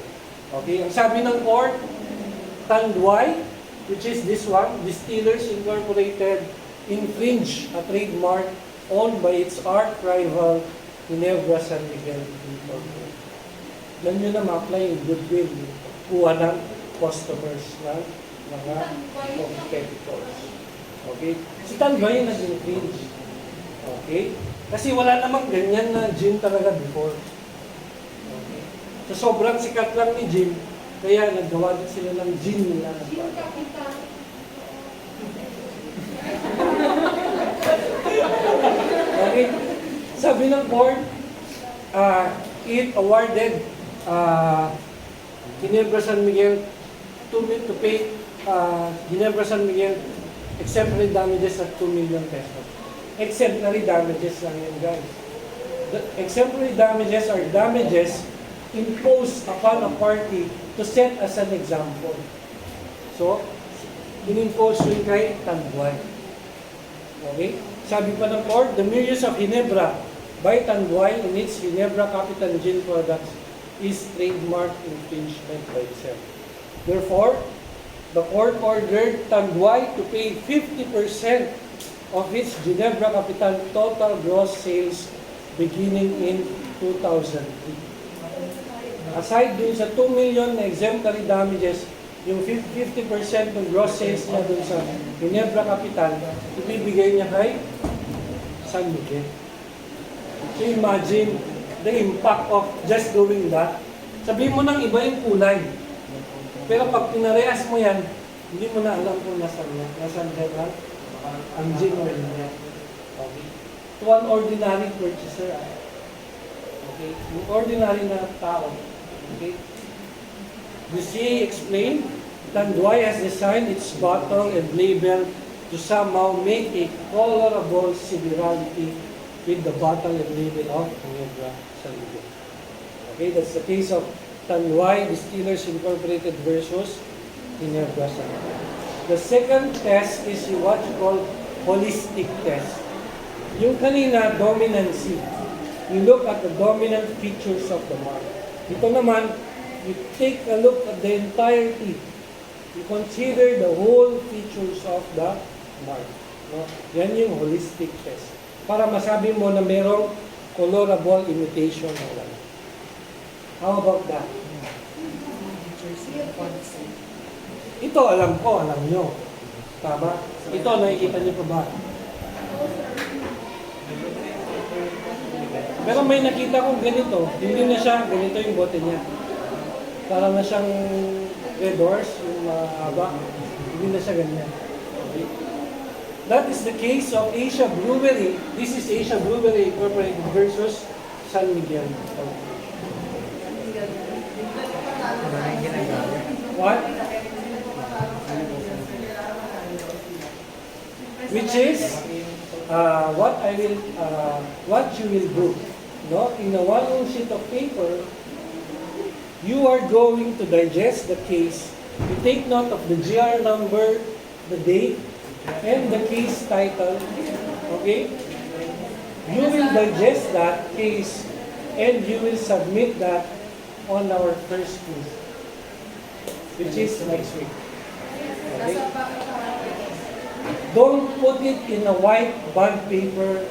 Okay, ang sabi ng court, Tanduay, which is this one, Distillers Incorporated, infringe a trademark owned by its arch rival, Ginebra San Miguel Incorporated. Diyan nyo na ma-apply yung goodwill, kuha ng customers ng mga competitors. Okay? Si Tanduay yung nag-infringe. Okay? Kasi wala namang ganyan na gin talaga before. Okay? So sobrang sikat lang ni gin, kaya naggawa din sila ng gin nila. Okay? Sabi ng court, it awarded Ginebra San Miguel to pay Ginebra San Miguel exemplary damages of 2 million pesos. Exemplary damages lang yun, guys. The exemplary damages are damages imposed upon a party to set as an example. So, in-impose yun kay Tanduay. Okay? Sabi pa ng court, the mere use of Ginebra by Tanduay in its Ginebra Capital Gin products is trademark infringement by itself. Therefore, the court ordered Tanduay to pay 50% of its Ginebra Capital total gross sales beginning in 2003. Aside dun sa 2 million na exemplary damages, yung 50% ng gross sales niya dun sa Ginebra Capital, ibibigay niya kay San Miguel. So imagine the impact of just doing that. Sabihin mo ng iba yung kulay. Pero pag pinarehas mo yan, hindi mo na alam kung nasan yan. Nasan yan, ang genuine niya. Okay. To an ordinary purchaser. Okay. Yung ordinary na tao. Okay. The CA explained, Tanduay has designed its bottle and label to somehow make a colorable similarity with the bottle and label of Ginebra San Miguel. Okay, that's the case of Tanduay Distillers Incorporated versus Ginebra San Miguel. The second test is what you call holistic test. Yung kanina, dominancy. You look at the dominant features of the mark. Ito naman, you take a look at the entirety. You consider the whole features of the mark. No? Yan yung holistic test. Para masabi mo na merong colorable imitation ng wala. How about that? Ito alam ko, alam nyo. Tama? Ito, nakikita nyo pa ba? Pero may nakita kong ganito. Hindi na siya, ganito yung bote niya. Parang na siyang Red Horse, yung mahaba. Hindi na siya ganyan. Okay? That is the case of Asia Brewery. This is Asia Brewery Incorporated versus San Miguel. What? Which is what you will do. No, in a one sheet of paper, you are going to digest the case. You take note of the GR number, the date, and the case title. Okay? You will digest that case and you will submit that on our first case, which is next week. Okay? Don't put it in a white bond paper.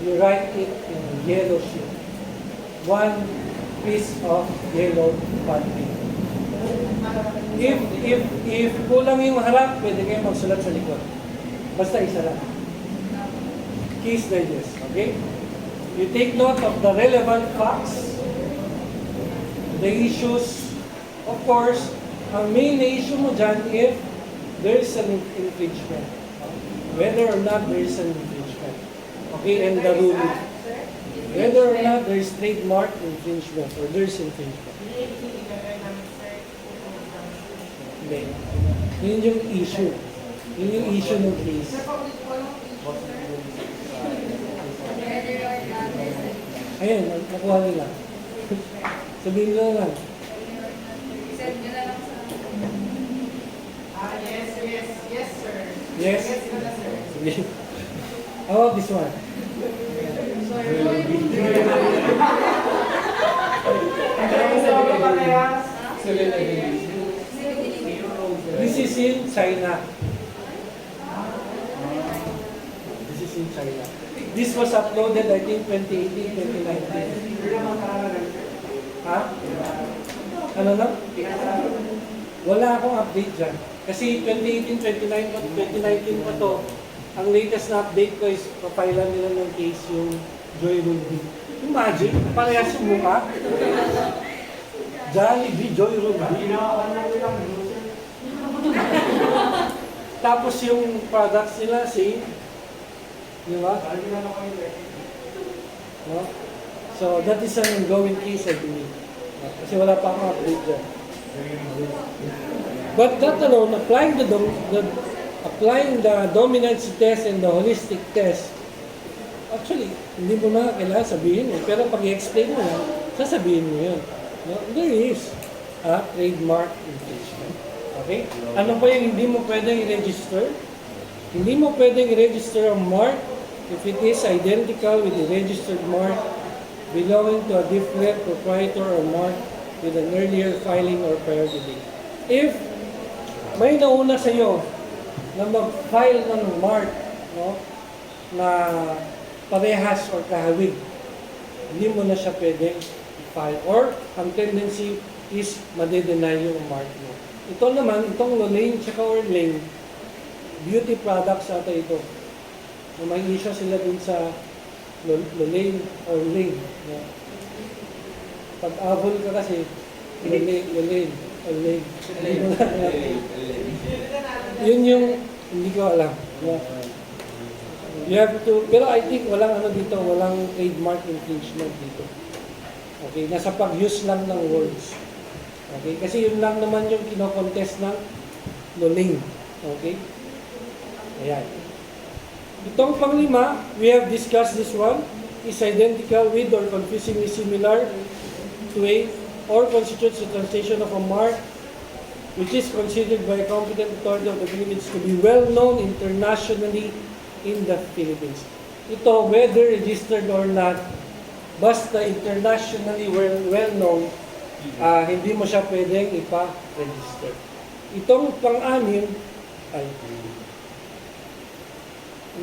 You write it in a yellow sheet. One piece of yellow bond paper. If kulang yung harap, pwede kayo magsulat sa likod. Basta isa lang. Case digest, okay? You take note of the relevant facts, the issues. Of course, ang main issue mo dyan if there is an infringement. Whether or not there is an infringement. Okay, and the ruling. Whether or not there is trademark infringement or there is infringement. Hindi. Yun yung issue. Yun yung issue ng case. Ayun, nakuha nila. Sabihin nyo na lang. Yes, sir. Yes? How about this one? This is in China. This is in China. This was uploaded, I think, 2018, 2019. Ha? Ano na? Wala akong update dyan. Kasi 2018, 2019 pa to. Ang latest na update ko is papailan nila ng case yung Joy Ruby. Imagine, parehas yung mukha. Jollibee, Joy Ruby. Tapos yung products nila, same. Di ba? No? So, that is an ongoing case, I believe. Kasi wala pa akong update dyan. But that alone, applying the dominancy test and the holistic test, actually, hindi mo na kailangan sabihin eh. Pero pag i-explain mo yan, sasabihin mo yun. No? There is a trademark infringement. Okay? Ano pa yung hindi mo pwedeng i-register? Hindi mo pwedeng i-register ang mark if it is identical with the registered mark belonging to a different proprietor or mark with an earlier filing or priority date. If may nauna sa iyo na mag-file ng mark, no, na parehas or kahawig, hindi mo na siya pwedeng i-file. Or ang tendency is made-deny yung mark mo. Ito naman, itong Lolaine tsaka Orlane, beauty products ata ito. So, may issue sila dun sa Lolaine, Orlane. No? Pag abol ka kasi, Lolaine, Orlane. Yun yung, hindi ko alam. No? You have to, pero I think walang ano dito, walang trademark infringement dito. Okay, nasa pag-use lang ng words. Okay, kasi yun lang naman yung kino-contest ng Lolaine. Okay? Ayan. Itong panglima, we have discussed this one, is identical with or confusingly similar to a or constitutes the translation of a mark which is considered by a competent authority of the Philippines to be well known internationally in the Philippines. Ito, whether registered or not, basta internationally well known, hindi mo siya pwedeng ipa-register. Itong pang-anim ay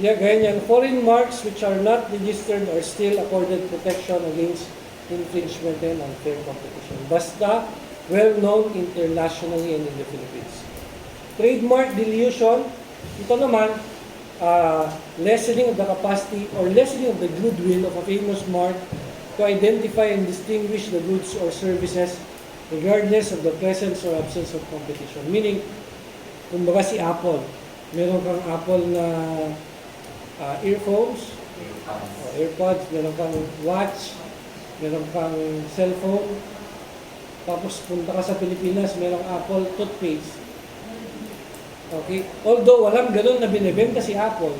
ganyan, foreign marks which are not registered are still accorded protection against infringement and unfair competition. Basta well-known internationally and in the Philippines. Trademark dilution, ito naman, lessening of the capacity or lessening of the goodwill of a famous mark to identify and distinguish the goods or services regardless of the presence or absence of competition. Meaning, kumbaga si Apple, meron kang Apple na earphones, o AirPods, meron kang watch, meron kang cellphone, tapos punta ka sa Pilipinas, merong Apple toothpaste. Okay? Although walang ganun na binebenta si Apple,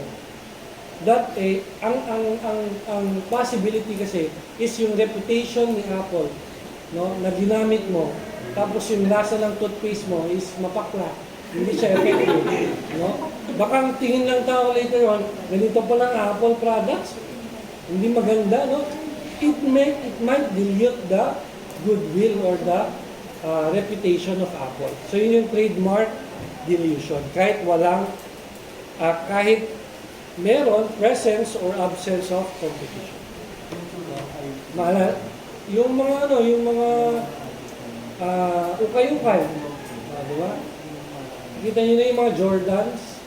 that ang possibility kasi is yung reputation ni Apple, no, na ginamit mo, tapos yung lasa ng toothpaste mo is mapakla, hindi siya effective, no? Baka ang tingin lang tao later on, ganito pa lang Apple products, hindi maganda, no? It might dilute the goodwill or the reputation of Apple. So yun yung trademark dilution. Kahit walang, kahit meron presence or absence of competition. Maalala, yung mga ukay-ukay. Di ba? Kita nyo na yung mga Jordans.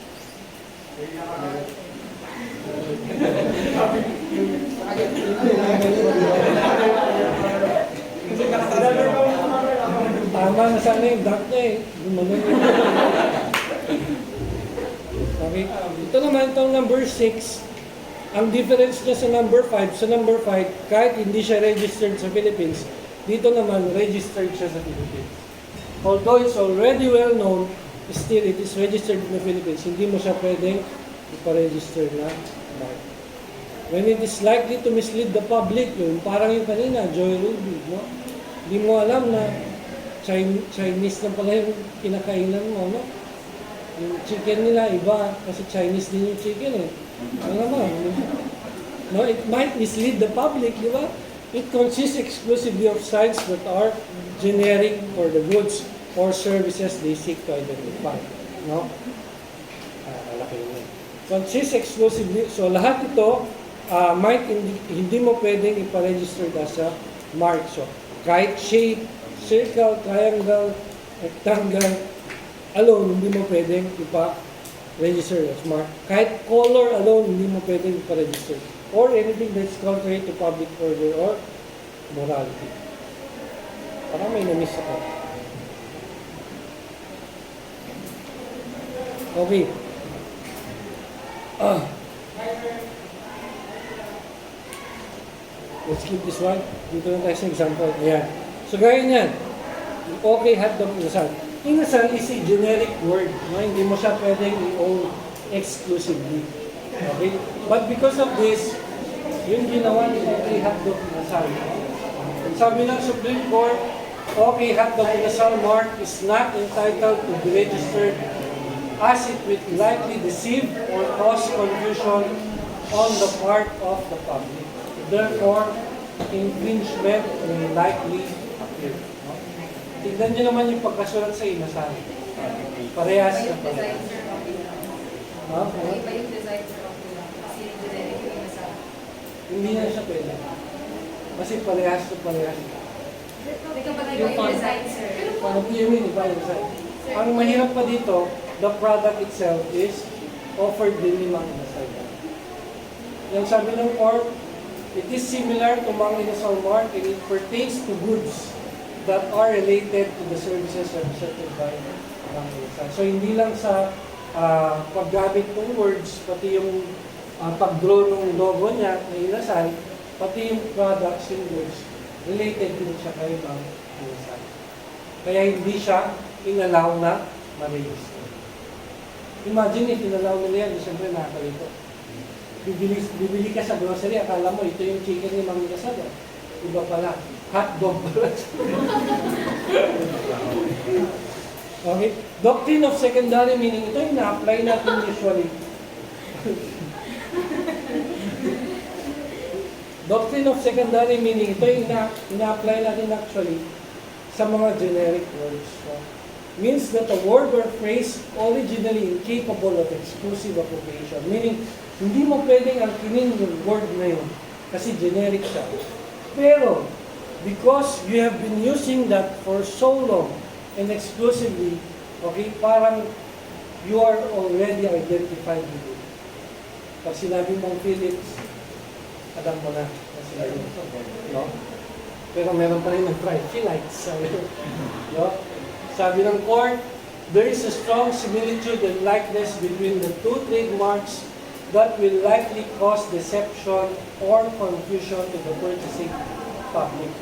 Tama na sana yung duck niya eh. Okay. Ito naman, itong number 6. Ang difference niya sa number 5, kahit hindi siya registered sa Philippines, dito naman, registered siya sa Philippines. Although it's already well known, still it is registered in the Philippines, hindi mo siya pwedeng iparegister na mark. When it is likely to mislead the public, yun, parang yung kanina, Joy Ruby, no? Hindi mo alam na Chinese na pala yung kinakainan mo, no? Yung chicken nila, iba, kasi Chinese din yung chicken eh. Ano naman? No, it might mislead the public, di ba? It consists exclusively of signs that are generic for the goods or services they seek to identify. No? Malaki yun. Consists exclusively, so lahat ito, might hindi mo pwedeng iparegister as a mark. So, kahit shape, circle, triangle, rectangle, alone, hindi mo pwedeng ipa-register as mark. Kahit color alone, hindi mo pwedeng ipa-register. Or anything that's contrary to public order or morality. Parang may na-miss ako. Okay. Let's keep this one. Dito na tayo sa example. Ayan. So, gaya niyan. Okay, hotdog, inasal. Inasal is a generic word. No? Hindi mo siya pwedeng i-own exclusively. Okay? But because of this, yung ginawa ni okay, hotdog, inasal. Sabi ng Supreme Court, okay, hotdog, inasal mark is not entitled to be registered as it will likely deceive or cause confusion on the part of the public. Therefore, infringement may likely appear. No? Tignan nyo naman yung pagkasulat sa inasal. Parehas na parehas. Iba yung design sa kasi generic yung inasal. Hindi na siya pwede. Kasi parehas na parehas. Hindi ka ba iba yung design, sir? Ano po yung iba yung design? Ang mahirap pa dito, the product itself is offered din ni Mang Inasal. Yung sabi ng court, it is similar to Mang Inasal mark and it pertains to goods that are related to the services represented by Mang Inasal. So hindi lang sa paggamit ng words, pati yung pag-draw ng logo niya na Inasal, pati yung products, yung goods, related din siya kay Mang Inasal. Kaya hindi siya inalaw na ma-register. Imagine if inalaw nila yan, siyempre nakakalito. Bibili ka sa grocery, akala mo ito yung chicken ni Mang Inasal. Iba pala, hotdog pala. Okay? Doctrine of secondary meaning, ito yung na-apply natin usually. Doctrine of secondary meaning, ito yung ina-apply natin actually sa mga generic words. So, means that a word or phrase originally incapable of exclusive appropriation. Meaning, hindi mo pwedeng angkinin yung word na yun kasi generic siya. Pero, because you have been using that for so long and exclusively, okay, parang you are already identified with it. Pag sinabi mong Philips, alam mo na sinabi mo. No? Pero meron pa rin nag-try. Philips. No? Sabi ng court, there is a strong similitude and likeness between the two trademarks that will likely cause deception or confusion to the purchasing public.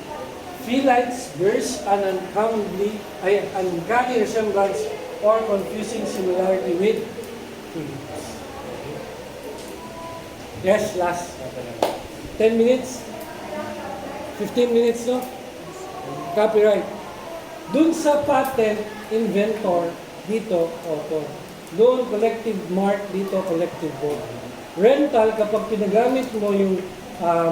Philips bears an uncanny resemblance or confusing similarity with Philips. Yes, last. 10 minutes? 15 minutes, no? Copyright. Dun sa patent, inventor, dito, author. Doon, collective mark, dito, collective vote. Rental, kapag pinagamit mo yung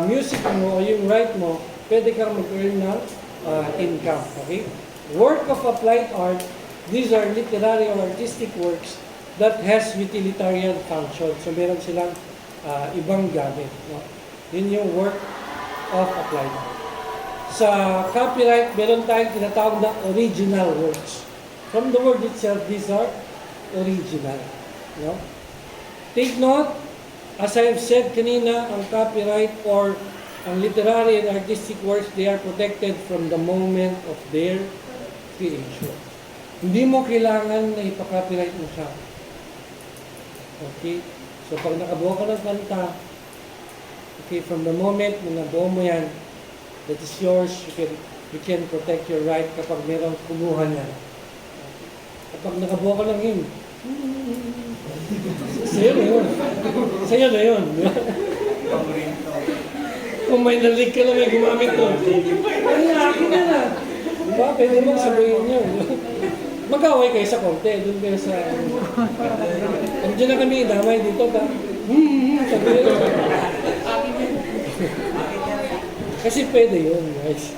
music mo o yung right mo, pwede kang mag-earn ng income. Okay? Work of applied art, these are literary or artistic works that has utilitarian function. So, meron silang ibang gamit. No? Yun yung work of applied art. Sa copyright, meron tayong tinatawag na original works. From the word itself, these are original. No? Take note, as I have said kanina, ang copyright or ang literary and artistic works, they are protected from the moment of their creation. Hindi mo kailangan na ipakopyright mo siya. Okay? So, pag nakabuo ka ng kanta, okay, from the moment na nabuo mo yan, that is yours, you can protect your right kapag mayroong kumuha niya. Kapag nakabuo ka ng hymn, sa'yo na yun. Sa'yo na yun. Kung may nalig ka lang may gumamit doon, ay, akin na na. Diba? Pwede mo sabihin nyo. Mag-away kayo sa konti, doon kayo sa... Andiyan na kami, damay dito, sabihin nyo. Kasi pwede yun, guys.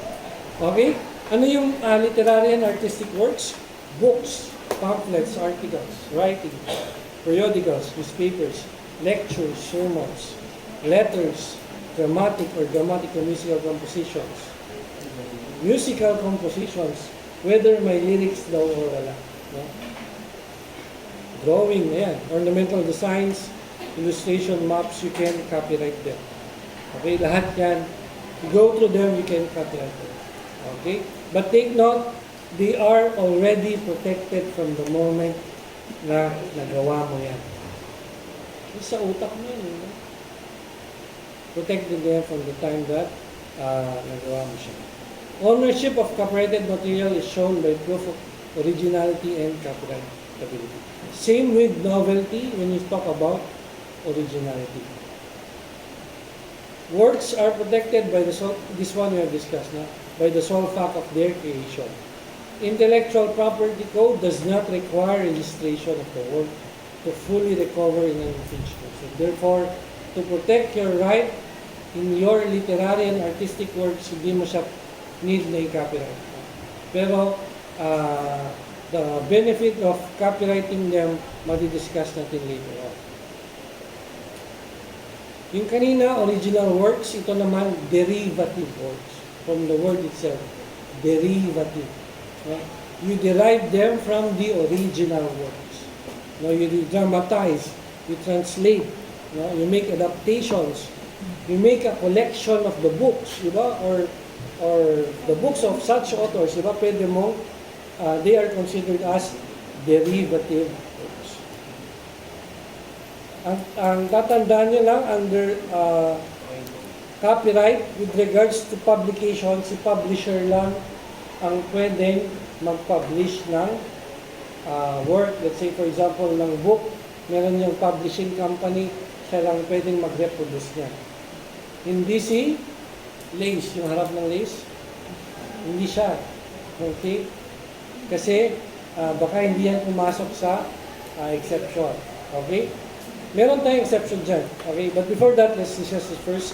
Okay? Ano yung literary and artistic works? Books, pamphlets, articles, writing, periodicals, newspapers, lectures, sermons, letters, dramatic or dramatical musical compositions, musical compositions, whether may lyrics daw or wala. No? Drawing, ayan, ornamental designs, illustration, maps, you can copyright them. Okay, lahat yan. You go through them, you can copyright them. Okay? But take note, they are already protected from the moment na nagawa mo yan. Sa utak mo yun. Protected them from the time that nagawa mo siya. Ownership of copyrighted material is shown by proof of originality and copyrightability. Same with novelty when you talk about originality. Works are protected by this one we have discussed now, by the sole fact of their creation. Intellectual property code does not require registration of the work to fully recover in an infringement. So therefore, to protect your right in your literary and artistic works, hindi mo siya need na i-copyright. Pero, the benefit of copyrighting them, madi-discuss natin later on. Yung kanina, original works, ito naman, derivative works. From the word itself, derivative. you derive them from the original works. No, you dramatize, you translate, no, you make adaptations, you make a collection of the books, di ba? Or the books of such authors, di ba? Pwede mo, they are considered as derivative works. Ang tatandaan nyo lang under copyright with regards to publication, si publisher lang ang pwedeng mag-publish ng work. Let's say for example ng book, meron yung publishing company, siya lang pwedeng mag-reproduce niya. Hindi si Lace, yung harap ng Lace, hindi siya. Okay? Kasi baka hindi yan pumasok sa exception. Okay? Meron tayong exception dyan. Okay? But before that, let's discuss this first.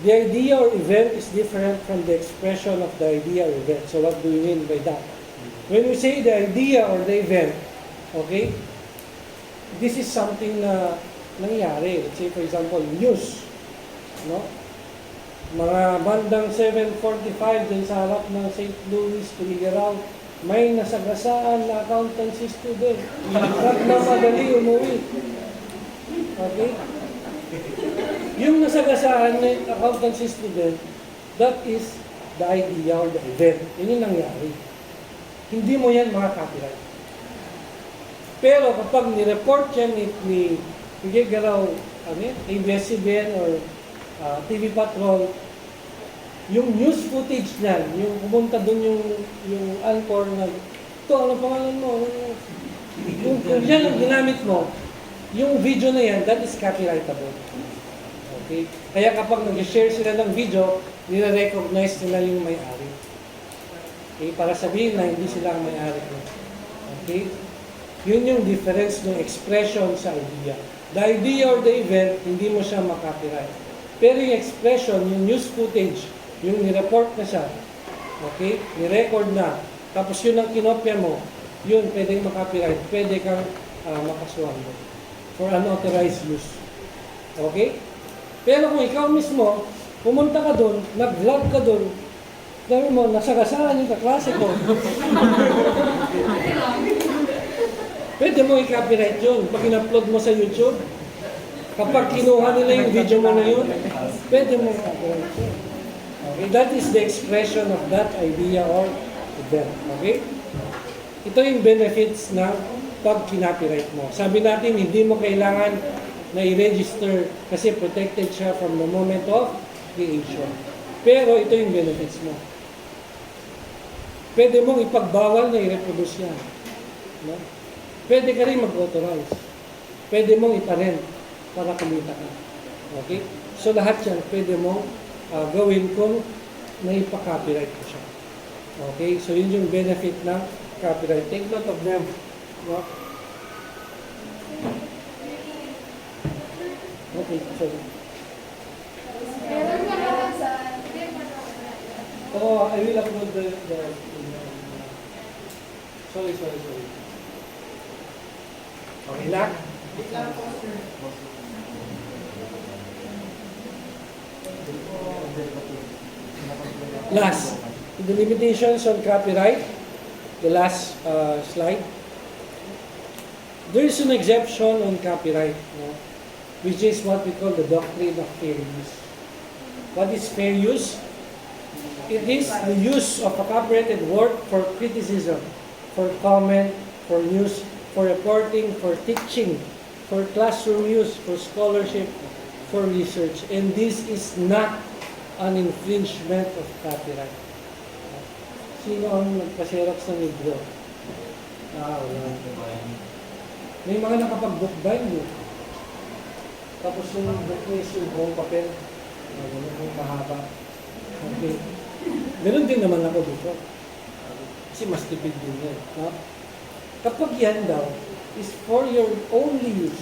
The idea or event is different from the expression of the idea or event. So what do we mean by that? When we say the idea or the event, okay, this is something na nangyari. Let's say for example, news. No? Mga bandang 7:45 din sa harap ng St. Louis, Tuligaraw, may nasagasaan na accountancy student. At na madali umuwi. Okay? Yung nasagasaan na accountancy student, that is the idea or the event. Yun yung nangyari. Hindi mo yan makaka-copyright. Pero kapag ni-report yan ni Garaw, ABS-CBN or TV Patrol, yung news footage niyan, yung pumunta dun yung anchor na, ito, ano pangalan mo? Kung yan ang ginamit mo, yung video na yan, that is copyrightable. Okay? Kaya kapag nag-share sila ng video, nire-recognize nila yung may-ari. Okay? Para sabihin na hindi sila ang may-ari. Okay? Yun yung difference ng expression sa idea. The idea or the event, hindi mo siya makopyright. Pero yung expression, yung news footage, yung ni-report na siya, okay? Ni-record na, tapos yun ang kinopya mo, yun pwedeng makopyright, pwede kang makasuhan mo for unauthorized use. Okay? Pero kung ikaw mismo, pumunta ka doon, nag-vlog ka doon, sabi mo, nasagasaan yung kaklase ko. Pwede mo i-copyright yun. Pag in-upload mo sa YouTube, kapag kinuha nila yung video mo na yun, pwede mo i-copyright yun. Okay? That is the expression of that idea or event. Okay? Ito yung benefits ng pag kinopyright mo. Sabi natin, hindi mo kailangan na i-register kasi protected siya from the moment of creation. Pero ito yung benefits mo. Pwede mong ipagbawal na i-reproduce yan. No? Pwede ka rin mag-authorize. Pwede mong iparent para kumita ka. Okay? So lahat yan pwede mong gawin kung naipa-copyright mo siya. Okay? So yun yung benefit ng copyright. Take note of them. No? Okay, sorry. Oh, I will upload the sorry. Okay lang? Last, the limitations on copyright, the last slide. There is an exemption on copyright, no? Which is what we call the doctrine of fair use. What is fair use? It is the use of a copyrighted work for criticism, for comment, for news, for reporting, for teaching, for classroom use, for scholarship, for research. And this is not an infringement of copyright. Sino ang nagpa-xerox ng libro? Wala. May mga nakapag-bookbind yun. Tapos yung book is yung buong papel. Yung mahaba. Okay. Ganun din naman ako dito. Kasi mas tipid din yan. No? Kapag yan daw is for your only use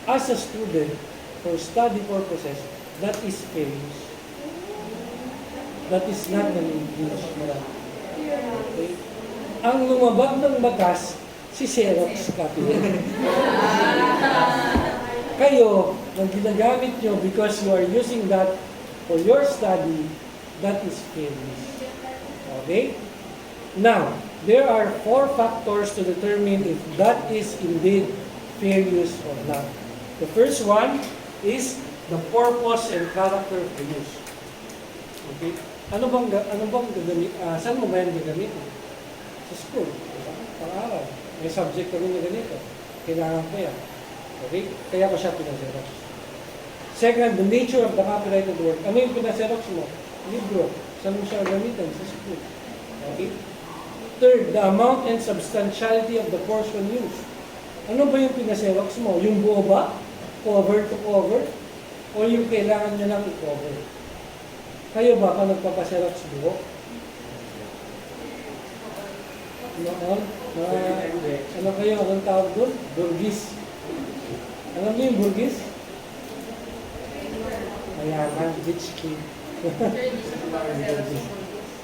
as a student for study purposes, that is fair use. That is not an infringement. Okay? Ang lumabag ng batas, si Xerox copy. Kayo, nang ginagamit nyo because you are using that for your study, that is fair use. Okay? Now, there are 4 factors to determine if that is indeed fair use or not. The first one is the purpose and character of the use. Okay? Saan mo ba yan gagamitin? Sa school. Diba? Pang-aral. May subject kami na ganito. Kailangan ko yan. Okay? Kaya ko siya pinaserox. Second, the nature of the copyrighted work. Ano yung pinaserox mo? Libro. Saan mo siya gamitin? Sa school. Okay? Third, the amount and substantiality of the portion used. Ano ba yung pinaserox mo? Yung buo ba? Cover to cover? O yung kailangan nyo lang i-cover? Kayo ba kung nagpapaserox buo? Noon? Ano kayo? Anong tawag doon? Burgis. Alam niyo yung burgis? Mayaman, rich kid.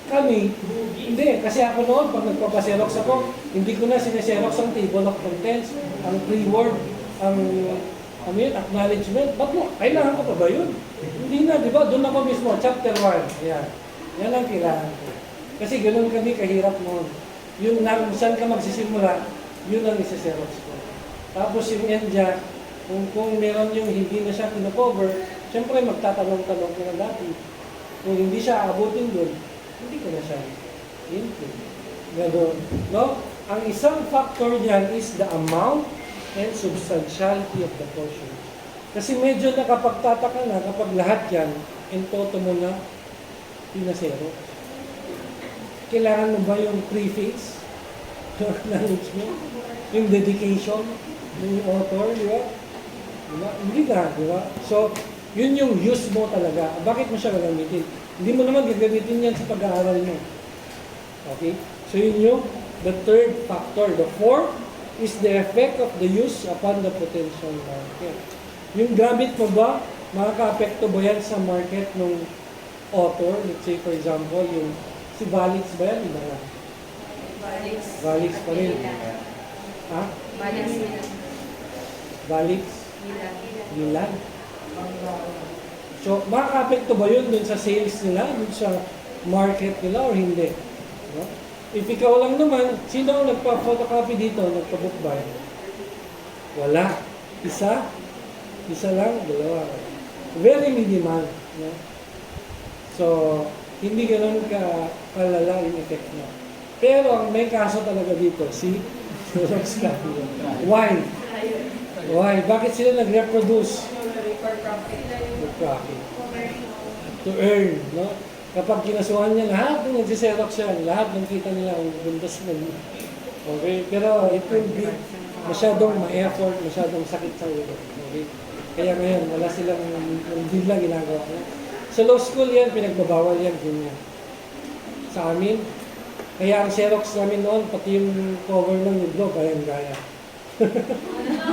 Kami, hindi. Kasi ako noon, pag nagpapaserox ako, hindi ko na sineserox ang table of contents, ang pre-word, ang acknowledgement. Ba't mo? Kailangan ko pa ba yun? Hindi na, di ba? Doon ako mismo, chapter 1. Ayan. Yan ang kailangan ko. Kasi ganoon kami kahirap noon. Yung saan ka magsisimula, yun ang isiserox ko. Tapos yung end dyan, kung meron yung hindi na siya kinocover, syempre magtatanong-tanong ko na dati. Kung hindi siya abutin doon, hindi ko na siya input. Ganoon. No? Ang isang factor niyan is the amount and substantiality of the portion. Kasi medyo nakapagtataka na kapag lahat yan, in toto mo na pinasero. Kailangan mo ba yung preface? Yung acknowledgement? Yung dedication? Yung author? Di ba? Diba? Hindi na, di ba? So, yun yung use mo talaga. Bakit mo siya gagamitin? Hindi mo naman gagamitin yan sa pag-aaral mo. Okay? So, yun yung the third factor. The fourth is the effect of the use upon the potential market. Yung gamit mo ba, makaka-apekto ba yan sa market ng author? Let's say, for example, yung si Valix ba yan? Iba nga. Valix pa rin. Ha? Valix? Milan. So, makaka-apekto ba yun dun sa sales nila, dun sa market nila, or hindi? No? If ikaw lang naman, sino ang nagpa-photocopy dito, nagpa-book buy? Wala. Isa? Isa lang, dalawa. Very minimal. No? So, hindi ganun kalala yung effect mo. Pero ang may kaso talaga dito, si Xerox copy. Why? Why? Bakit sila nag-reproduce? For profit. For profit. To earn, no? Kapag kinasuhan niya, lahat ng nag-Xerox yan, lahat ng kita nila ang bundas na niya. Okay? Pero it will be masyadong ma-effort, masyadong sakit sa ulo. Okay? Kaya ngayon, wala silang hindi lang ginagawa. Sa law school yan, pinagbabawal yan, ganyan. Sa amin, kaya ang Xerox namin noon, pati yung cover ng libro, gaya-gaya.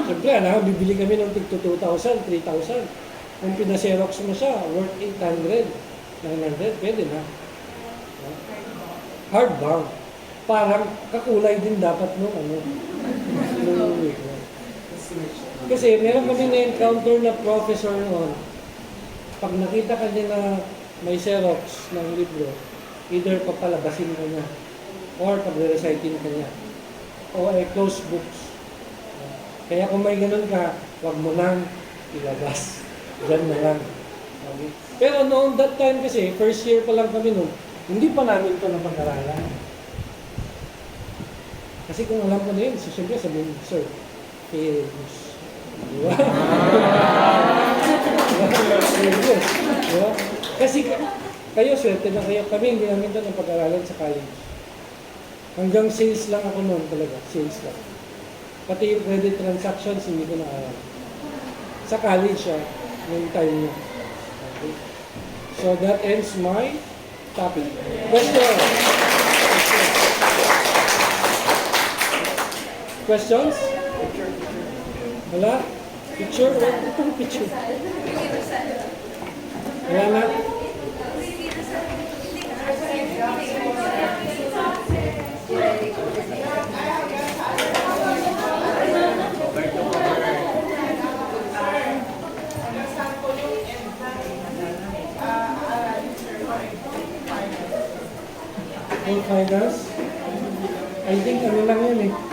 Siyempre, bibili kami ng tig 2,000, 3,000. Kung pina-Xerox mo siya, worth 800, 900, pwede na. Hardbound. Parang kakulay din dapat nung Kasi meron kami na-encounter na professor noon. Pag nakita ka niya na may Xerox ng libro, either papalabasin ka niya, or pag-reciting ka niya, o close books. Kaya kung may ganun ka, huwag mo nang ilabas. Diyan na lang. Okay. Pero noong that time kasi, first year pa lang kami noon, hindi pa namin ito napag-aralan. Kasi kung alam ko na yun, so siyempre sabihin, sir, fair use. Diba? Diba? Kasi kayo, swerte na kayo. Kami hindi namin ito napag-aralan sa college. Hanggang sales lang ako noon talaga. Sales lang. Pati yung credit transactions, hindi ko na-aral. Sa college siya, yung time niya. Okay. So that ends my topic. Question? Questions? Wala? Picture? Wala picture. Wala na? Full finance? I think ano lang yun eh.